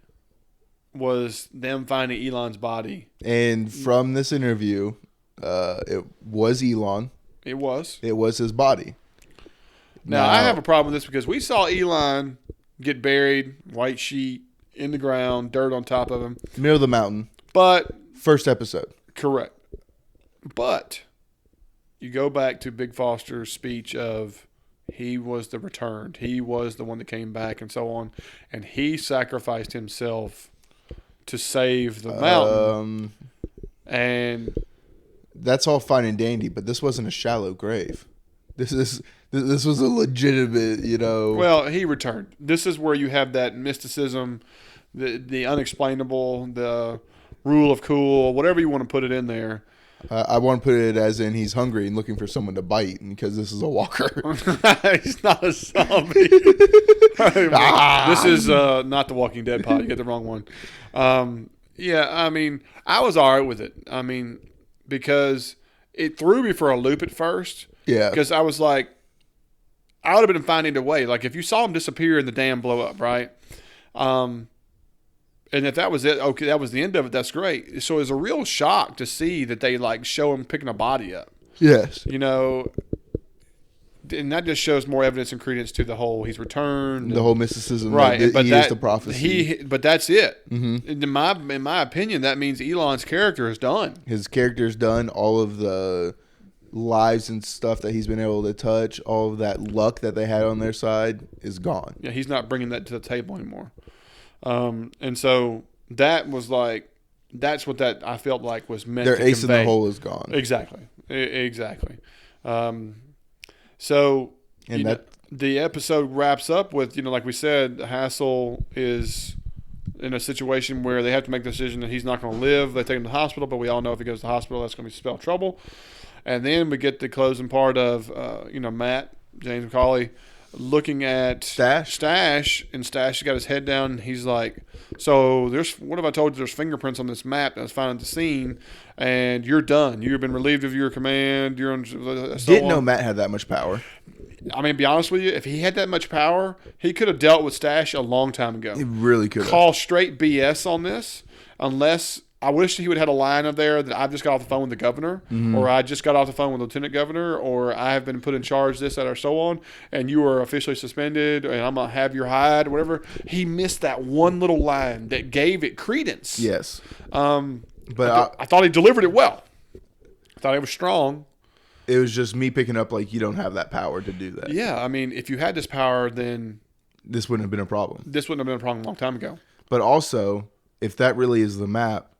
was them finding Elon's body. And from this interview, it was Elon. It was his body. Now, I have a problem with this because we saw Elon get buried, white sheet in the ground, dirt on top of him. Middle of the mountain. But first episode. Correct. But you go back to Big Foster's speech of he was the returned. He was the one that came back and so on. And he sacrificed himself to save the mountain. And that's all fine and dandy, but this wasn't a shallow grave. This was a legitimate, Well, he returned. This is where you have that mysticism, the unexplainable, the rule of cool, whatever you want to put it in there. I want to put it as in he's hungry and looking for someone to bite, because this is a walker. He's not a zombie. This is not the Walking Dead pod. You get the wrong one. Yeah, I mean, I was all right with it. I mean, because it threw me for a loop at first. Yeah. Because I was like, I would have been finding a way. Like, if you saw him disappear and the dam blow up, right? And if that was it, okay, that was the end of it, that's great. So it was a real shock to see that they, show him picking a body up. Yes. And that just shows more evidence and credence to the whole he's returned. The whole mysticism. Right. But he is the prophecy. But that's it. Mm-hmm. In my opinion, that means Elon's character is done. His character is done. All of the lives and stuff that he's been able to touch, all of that luck that they had on their side is gone. Yeah, he's not bringing that to the table anymore. And so that was that's what that I felt like was meant to convey. Their ace in the hole is gone. Exactly. Exactly. So the episode wraps up with, like we said, Hassel is in a situation where they have to make the decision that he's not going to live. They take him to the hospital, but we all know if he goes to the hospital, that's going to spell trouble. And then we get the closing part of, Matt, James McCauley, looking at Stash, and Stash has got his head down, and he's like, so what have I told you? There's fingerprints on this map that was found at the scene, and you're done. You've been relieved of your command. You're on. Didn't know Matt had that much power. I mean, to be honest with you, if he had that much power, he could have dealt with Stash a long time ago. He really could have. Call straight BS on this, unless I wish he would have had a line up there that I've just got off the phone with the governor, or I just got off the phone with Lieutenant Governor, or I have been put in charge this, that, or so on, and you are officially suspended, and I'm going to have your hide, or whatever. He missed that one little line that gave it credence. Yes. But I thought he delivered it well. I thought he was strong. It was just me picking up, you don't have that power to do that. Yeah, I mean, if you had this power, then this wouldn't have been a problem. This wouldn't have been a problem a long time ago. But also, if that really is the map,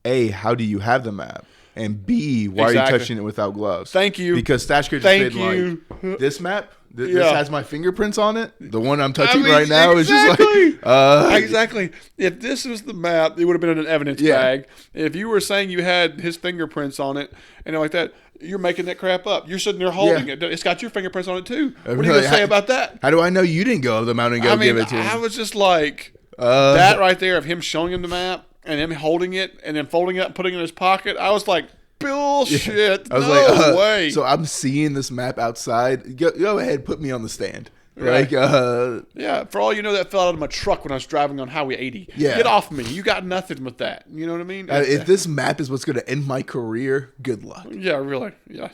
A, how do you have the map? And B, why are you touching it without gloves? Thank you. Because Stash could have been like, this map? This has my fingerprints on it? The one I'm touching right now is just like... Exactly. If this was the map, it would have been in an evidence bag. If you were saying you had his fingerprints on it and like that, you're making that crap up. You're sitting there holding it. It's got your fingerprints on it too. What are you going to say about that? How do I know you didn't go up the mountain and go give it to him? I was just like, that right there of him showing him the map and him holding it and then folding it up and putting it in his pocket. I was like, bullshit. I was no way. So I'm seeing this map outside. Go ahead, put me on the stand. Right. Yeah, for all you know, that fell out of my truck when I was driving on Highway 80. Yeah. Get off me. You got nothing with that. You know what I mean? If this map is what's going to end my career, good luck. Yeah, really. Yeah.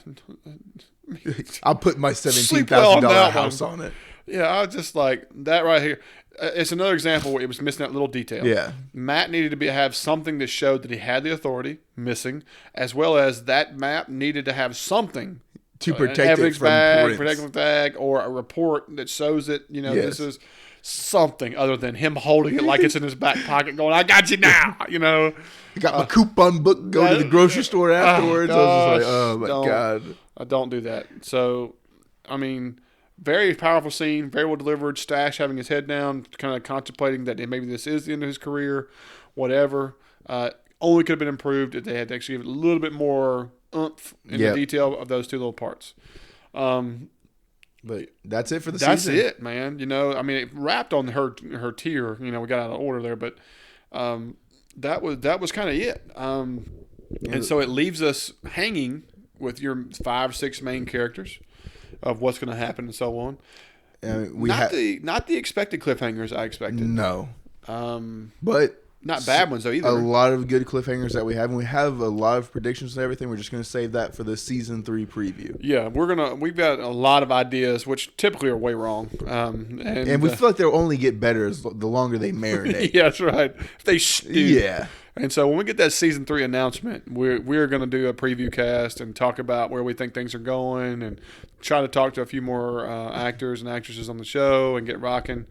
I'll put my $17,000 house on it. Yeah, I was just like, that right here. It's another example where it was missing that little detail. Yeah. Matt needed to have something that showed that he had the authority, missing, as well as that map needed to have something to protect it from prints. Protective tag, or a report that shows it. This is something other than him holding it like it's in his back pocket going, I got you now, I got my coupon book, go to the grocery store afterwards. I was just like, oh my God. I don't do that. So, I mean, very powerful scene, very well delivered. Stash having his head down, kind of contemplating that maybe this is the end of his career, whatever. Only could have been improved if they had to actually give it a little bit more oomph in the detail of those two little parts. But that's it for the that's season. That's it, man. You know, I mean, it wrapped on her tier. You know, we got out of order there, but that was kind of it. And so it leaves us hanging with your 5-6 main characters of what's going to happen and so on. Not the expected cliffhangers I expected. No. But not bad ones though either. A lot of good cliffhangers that we have, and we have a lot of predictions and everything. We're just going to save that for the season 3 preview. Yeah, we've got a lot of ideas, which typically are way wrong. And we feel like they'll only get better as the longer they marinate. Yeah, that's right. If they stew. Yeah. And so when we get that season 3 announcement, we're going to do a preview cast and talk about where we think things are going and try to talk to a few more actors and actresses on the show and get rocking.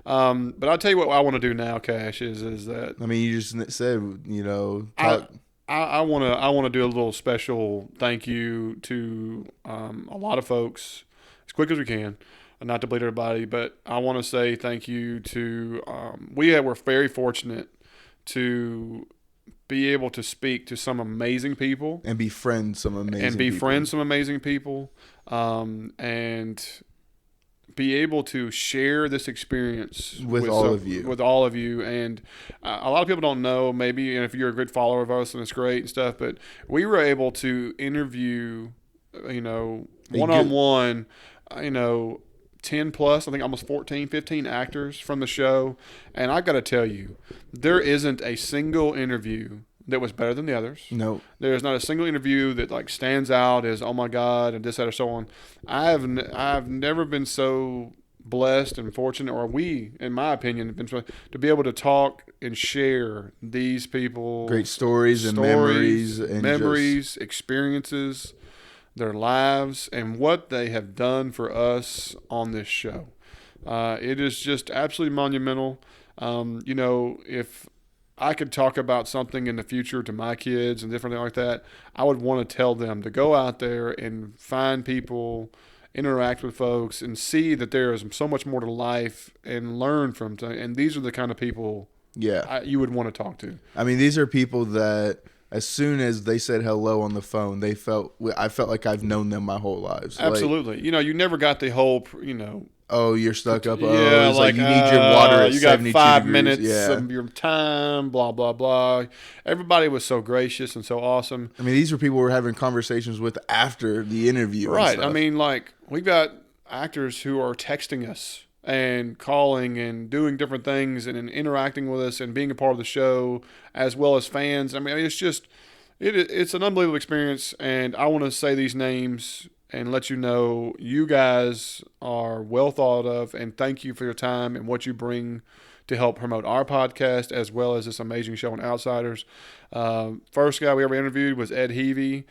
But I'll tell you what I want to do now, Cash, is that. I mean, you just said, you know, I want to do a little special thank you to a lot of folks as quick as we can. Not to bleed everybody, but I want to say thank you to we're very fortunate to be able to speak to some amazing people and befriend some amazing people and be able to share this experience with all of you. And a lot of people don't know, maybe, and if you're a good follower of us, and it's great and stuff, but we were able to interview, you know, one-on-one, you know, 10 plus, I think almost 14, 15 actors from the show. And I got to tell you, there isn't a single interview that was better than the others. No. There's not a single interview that like stands out as, oh my God, and this, that, or so on. I've never been so blessed and fortunate, or we, in my opinion, have been to be able to talk and share these people. Great stories and memories. Experiences, their lives, and what they have done for us on this show. It is just absolutely monumental. You know, if I could talk about something in the future to my kids and different things like that, I would want to tell them to go out there and find people, interact with folks, and see that there is so much more to life and learn from. And these are the kind of people you would want to talk to. I mean, these are people that as soon as they said hello on the phone, I felt like I've known them my whole lives. Absolutely. Like, you know, you never got the whole, you know, oh, you're stuck up. Yeah, like you need your water at 72 degrees. You got 5 minutes of your time, blah, blah, blah. Everybody was so gracious and so awesome. I mean, these were people we were having conversations with after the interview. Right. I mean, like, we've got actors who are texting us and calling and doing different things and interacting with us and being a part of the show as well as fans. I mean, it's just, it's an unbelievable experience, and I want to say these names and let you know you guys are well thought of, and thank you for your time and what you bring to help promote our podcast as well as this amazing show on Outsiders. First guy we ever interviewed was Ed Heavey.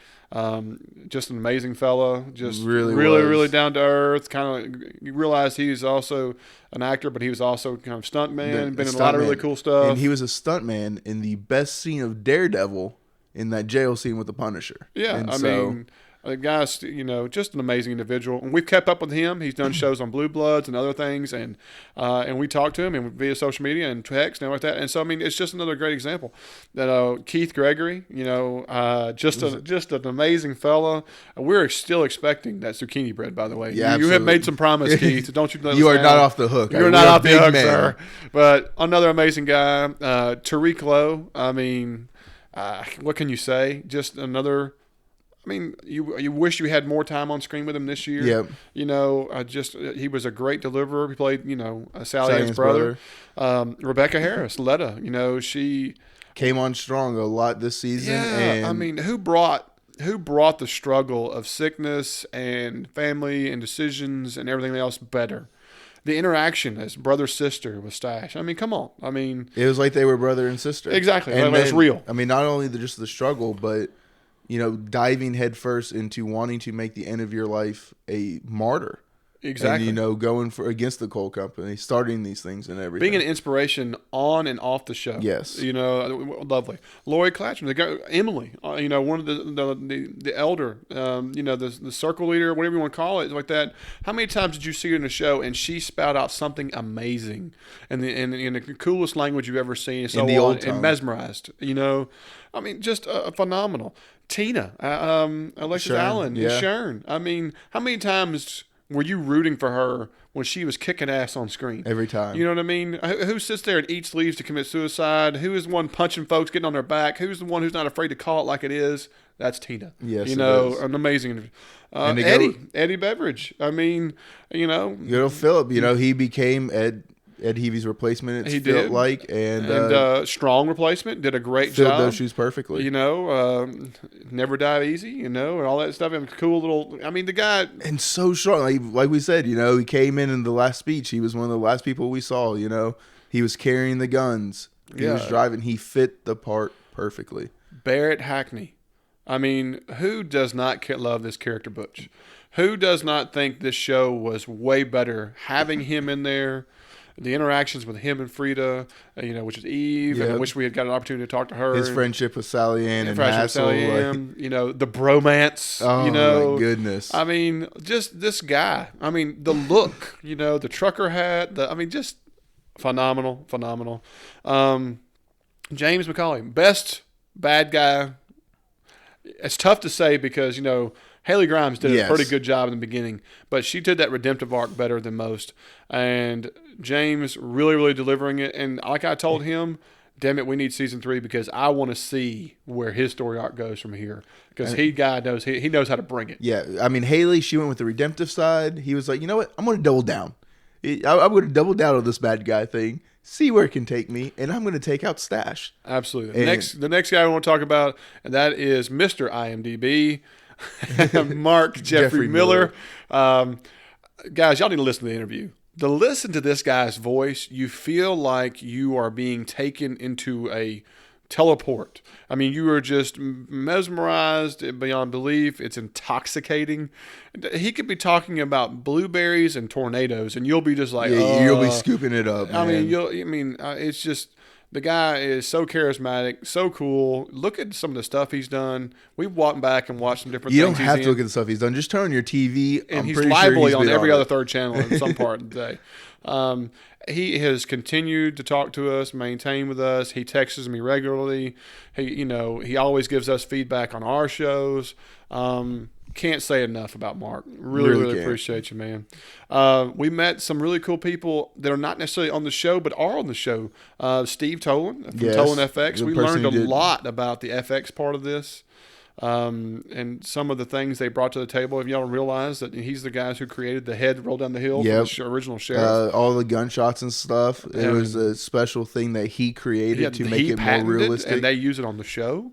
Just an amazing fella, just really down to earth. Kind of, you realize he's also an actor, but he was also kind of stuntman, been in a lot of really cool stuff. And he was a stuntman in the best scene of Daredevil in that jail scene with the Punisher. Yeah, and I mean, the guy's, you know, just an amazing individual. And we've kept up with him. He's done shows on Blue Bloods and other things, and we talk to him and via social media and text and like that. And so, I mean, it's just another great example. That Keith Gregory, you know, just an amazing fella. We're still expecting that zucchini bread, by the way. Yeah, you have made some promise, Keith. Don't you? You are not off the hook. You're not off the hook, sir. But another amazing guy, Tariq Lowe. I mean, what can you say? Just another. I mean, you wish you had more time on screen with him this year. Yep. You know, he was a great deliverer. He played, you know, Sally Ann's brother. Rebecca Harris, Letta, you know, she came on strong a lot this season. Yeah, and I mean, who brought the struggle of sickness and family and decisions and everything else better? The interaction as brother-sister with Stash. I mean, come on. I mean, it was like they were brother and sister. Exactly. And it's real. I mean, not only just the struggle, but you know, diving headfirst into wanting to make the end of your life a martyr. Exactly. And, you know, going against the coal company, starting these things and everything. Being an inspiration on and off the show. Yes. You know, lovely. Lori Klatchman, the guy, Emily, you know, one of the elder, you know, the circle leader, whatever you want to call it, like that. How many times did you see her in the show and she spout out something amazing and in the coolest language you've ever seen and so on, and mesmerized, you know? I mean, just phenomenal. Tina, Alexis Allen, and Sharon. I mean, how many times were you rooting for her when she was kicking ass on screen? Every time. You know what I mean? Who sits there and eats leaves to commit suicide? Who is the one punching folks, getting on their back? Who's the one who's not afraid to call it like it is? That's Tina. Yes, you it know, is. an amazing. And Eddie Beveridge. I mean, you know, Philip. You know, he became Ed Heavey's replacement. He felt did. like strong replacement. Did a great filled job. those shoes perfectly. You know, never die easy. You know, and all that stuff. And cool little. I mean, the guy and so strong. Like we said, you know, he came in the last speech. He was one of the last people we saw. You know, he was carrying the guns. He was driving. He fit the part perfectly. Barrett Hackney. I mean, who does not love this character, Butch? Who does not think this show was way better having him in there? The interactions with him and Frida, you know, which is Eve, and I wish we had got an opportunity to talk to her. His friendship with Sally Ann and Hassel. You know, the bromance. Oh, you know, my goodness. I mean, just this guy. I mean, the look, you know, the trucker hat. Just phenomenal. James McCauley, best bad guy. It's tough to say because, you know, Haley Grimes did a pretty good job in the beginning, but she did that redemptive arc better than most. And James really, really delivering it. And like I told him, damn it, we need season 3 because I want to see where his story arc goes from here. Because he knows how to bring it. Yeah, I mean, Haley, she went with the redemptive side. He was like, you know what? I'm going to double down. I'm going to double down on this bad guy thing. See where it can take me, and I'm going to take out Stash. Absolutely. The next guy I want to talk about, and that is Mr. IMDb, Mark Jeffrey Miller. Guys, y'all need to listen to the interview. To listen to this guy's voice, you feel like you are being taken into a teleport. I mean, you are just mesmerized beyond belief. It's intoxicating. He could be talking about blueberries and tornadoes, and you'll be just like, you'll be scooping it up. Man. It's just the guy is so charismatic, so cool. Look at some of the stuff he's done. We've walked back and watched some different things. You don't have to look at the stuff he's done. Just turn on your TV, and he's liably on every other third channel in some part of the day. He has continued to talk to us, maintain with us. He texts me regularly. He always gives us feedback on our shows. Can't say enough about Mark. Really appreciate you, man. We met some really cool people that are not necessarily on the show, but are on the show. Steve Tolan from Tolan FX. We learned a lot about the FX part of this. And some of the things they brought to the table. Have y'all realized that he's the guys who created the head roll down the hill from the original sheriff? All the gunshots and stuff. It was a special thing that he created to make it more realistic. And they use it on the show.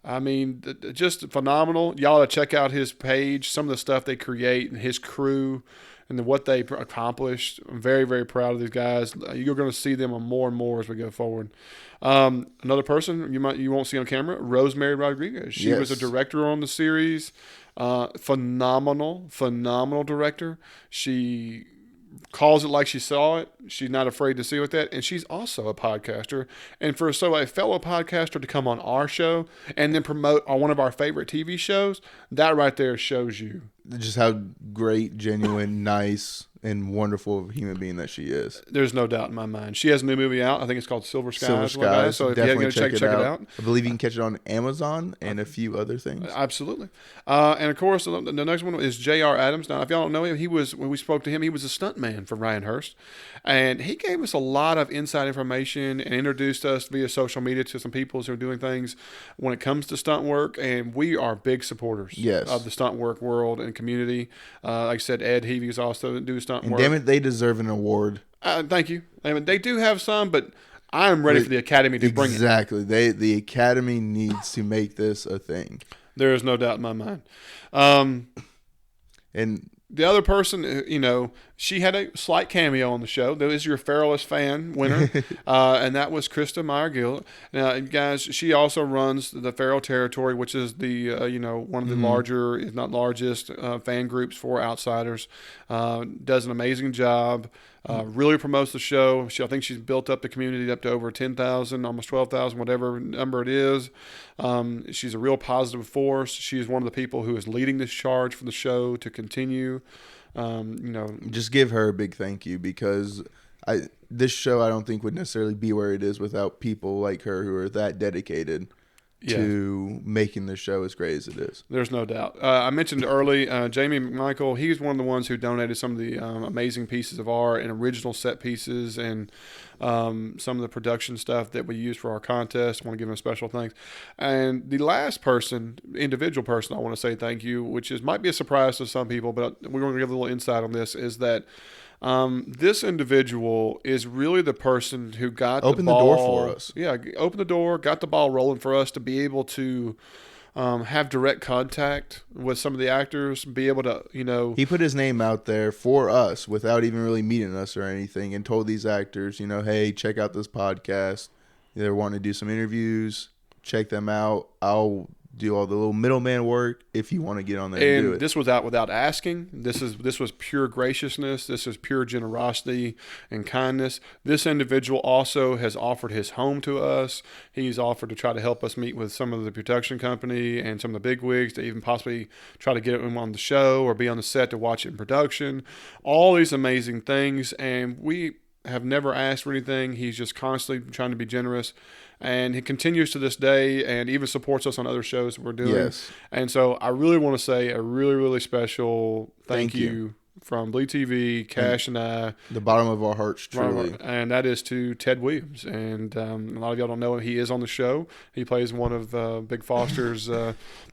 I mean, just phenomenal. Y'all ought to check out his page, some of the stuff they create and his crew and what they accomplished. I'm very, very proud of these guys. You're going to see them more and more as we go forward. Another person you won't see on camera, Rosemary Rodriguez. She was a director on the series. Phenomenal director. She calls it like she saw it. She's not afraid to see with that. And she's also a podcaster. And for a fellow podcaster to come on our show and then promote on one of our favorite TV shows, that right there shows you just how great, genuine, nice, and wonderful of a human being that she is. There's no doubt in my mind. She has a new movie out. I think it's called Silver Skies. Silver Skies. So if definitely you haven't check it out. I believe you can catch it on Amazon and a few other things. Absolutely. And of course, the next one is J.R. Adams. Now, if y'all don't know him, when we spoke to him, he was a stuntman for Ryan Hurst. And he gave us a lot of inside information and introduced us via social media to some people who are doing things when it comes to stunt work. And we are big supporters of the stunt work world and community. Like I said, Ed Heavey is also doing stunt work. Damn it, they deserve an award. Thank you. I mean, they do have some, but I am ready for the Academy to bring it. Exactly. The Academy needs to make this a thing. There is no doubt in my mind. And the other person, she had a slight cameo on the show. That is your Feralist fan winner, and that was Krista Meyer-Gill. Now, guys, she also runs the Feral Territory, which is the one of the larger, if not largest, fan groups for Outsiders. Does an amazing job. Really promotes the show. I think she's built up the community up to over 10,000, almost 12,000, whatever number it is. She's a real positive force. She is one of the people who is leading this charge for the show to continue. Just give her a big thank you because this show I don't think would necessarily be where it is without people like her who are that dedicated. to making the show as great as it is. There's no doubt. I mentioned early, Jamie McMichael, he's one of the ones who donated some of the amazing pieces of art and original set pieces and some of the production stuff that we use for our contest. I want to give him a special thanks. And the last individual person I want to say thank you, which might be a surprise to some people, but we're going to give a little insight on this, is that this individual is really the person who opened the door for us. Yeah, opened the door, got the ball rolling for us to be able to have direct contact with some of the actors, be able to, He put his name out there for us without even really meeting us or anything, and told these actors, hey, check out this podcast. They're wanting to do some interviews. Check them out. I'll do all the little middleman work if you want to get on there and do it. This was out without asking. This was pure graciousness. This is pure generosity and kindness. This individual also has offered his home to us. He's offered to try to help us meet with some of the production company and some of the bigwigs to even possibly try to get him on the show or be on the set to watch it in production. All these amazing things, and we have never asked for anything. He's just constantly trying to be generous. And he continues to this day and even supports us on other shows that we're doing. Yes. And so I really want to say a really, really special thank you from Bleed TV, Cash, and I. The bottom of our hearts, truly. And that is to Ted Williams. And a lot of y'all don't know him. He is on the show. He plays one of Big Foster's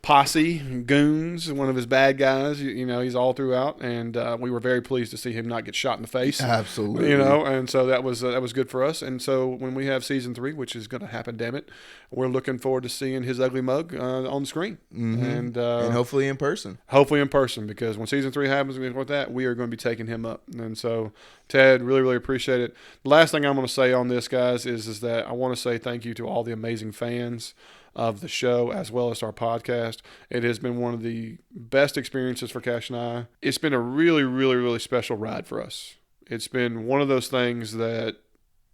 posse, goons, one of his bad guys. He's all throughout. And we were very pleased to see him not get shot in the face. Absolutely. And so that was good for us. And so when we have season 3, which is going to happen, damn it, we're looking forward to seeing his ugly mug on the screen. Mm-hmm. And hopefully in person. Hopefully in person, because when season 3 happens with that, we are going to be taking him up. And so, Ted, really, really appreciate it. The last thing I'm going to say on this, guys, is that I want to say thank you to all the amazing fans of the show as well as our podcast. It has been one of the best experiences for Cash and I. It's been a really, really, really special ride for us. It's been one of those things that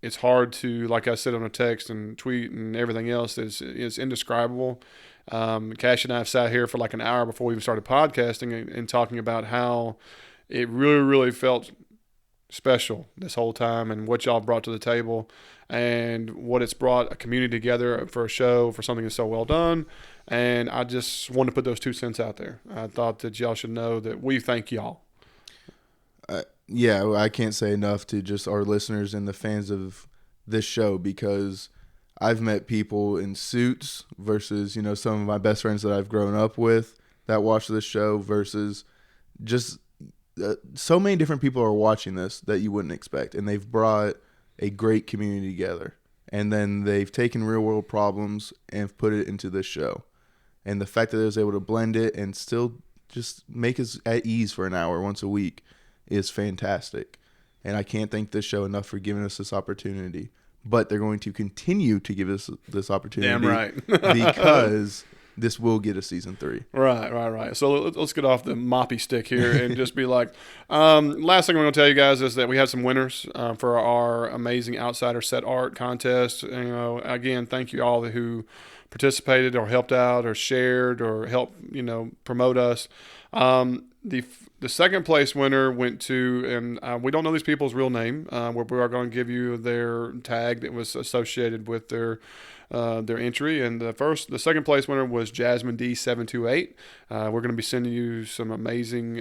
it's hard to, like I said on a text and tweet and everything else, it's indescribable. Cash and I have sat here for like an hour before we even started podcasting and talking about how it really, really felt special this whole time and what y'all brought to the table and what it's brought a community together for a show, for something that's so well done. And I just wanted to put those 2 cents out there. I thought that y'all should know that we thank y'all. I can't say enough to just our listeners and the fans of this show, because I've met people in suits versus, some of my best friends that I've grown up with that watch this show versus just so many different people are watching this that you wouldn't expect. And they've brought a great community together. And then they've taken real world problems and put it into this show. And the fact that they was able to blend it and still just make us at ease for an hour once a week is fantastic. And I can't thank this show enough for giving us this opportunity. But they're going to continue to give us this opportunity. Damn right. Because this will get a season 3. Right. So let's get off the moppy stick here and just be like, last thing I'm going to tell you guys is that we had some winners for our amazing Outsider set art contest. Again, thank you all who participated or helped out or shared or helped, promote us. The second place winner went to, and we don't know these people's real name. We are going to give you their tag that was associated with their entry. And the second place winner was Jasmine D728. We're going to be sending you some amazing.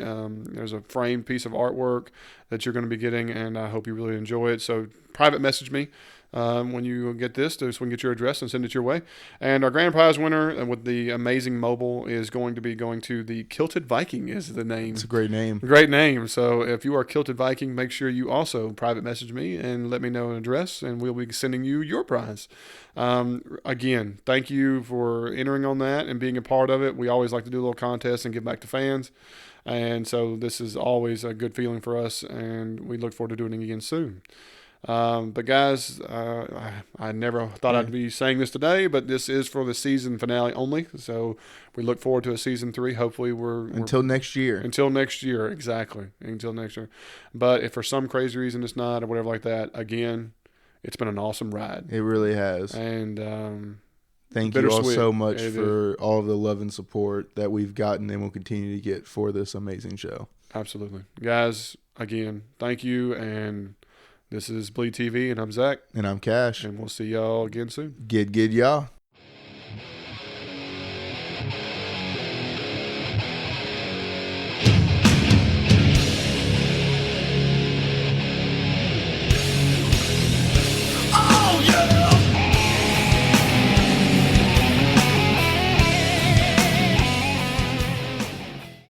There's a framed piece of artwork that you're going to be getting, and I hope you really enjoy it. So private message me when you get this, so we can get your address and send it your way. And our grand prize winner with the amazing mobile is going to be going to the Kilted Viking is the name. It's a great name. Great name. So if you are Kilted Viking, make sure you also private message me and let me know an address, and we'll be sending you your prize. Again, thank you for entering on that and being a part of it. We always like to do a little contest and give back to fans. And so this is always a good feeling for us, and we look forward to doing it again soon. But guys, I never thought I'd be saying this today, but this is for the season finale only. So we look forward to a season 3. Hopefully until next year. Until next year, exactly. Until next year. But if for some crazy reason it's not or whatever like that, again, it's been an awesome ride. It really has. And thank you all so much for all of the love and support that we've gotten and will continue to get for this amazing show. Absolutely. Guys, again, thank you. And this is Bleed TV, and I'm Zach. And I'm Cash. And we'll see y'all again soon. Good, y'all.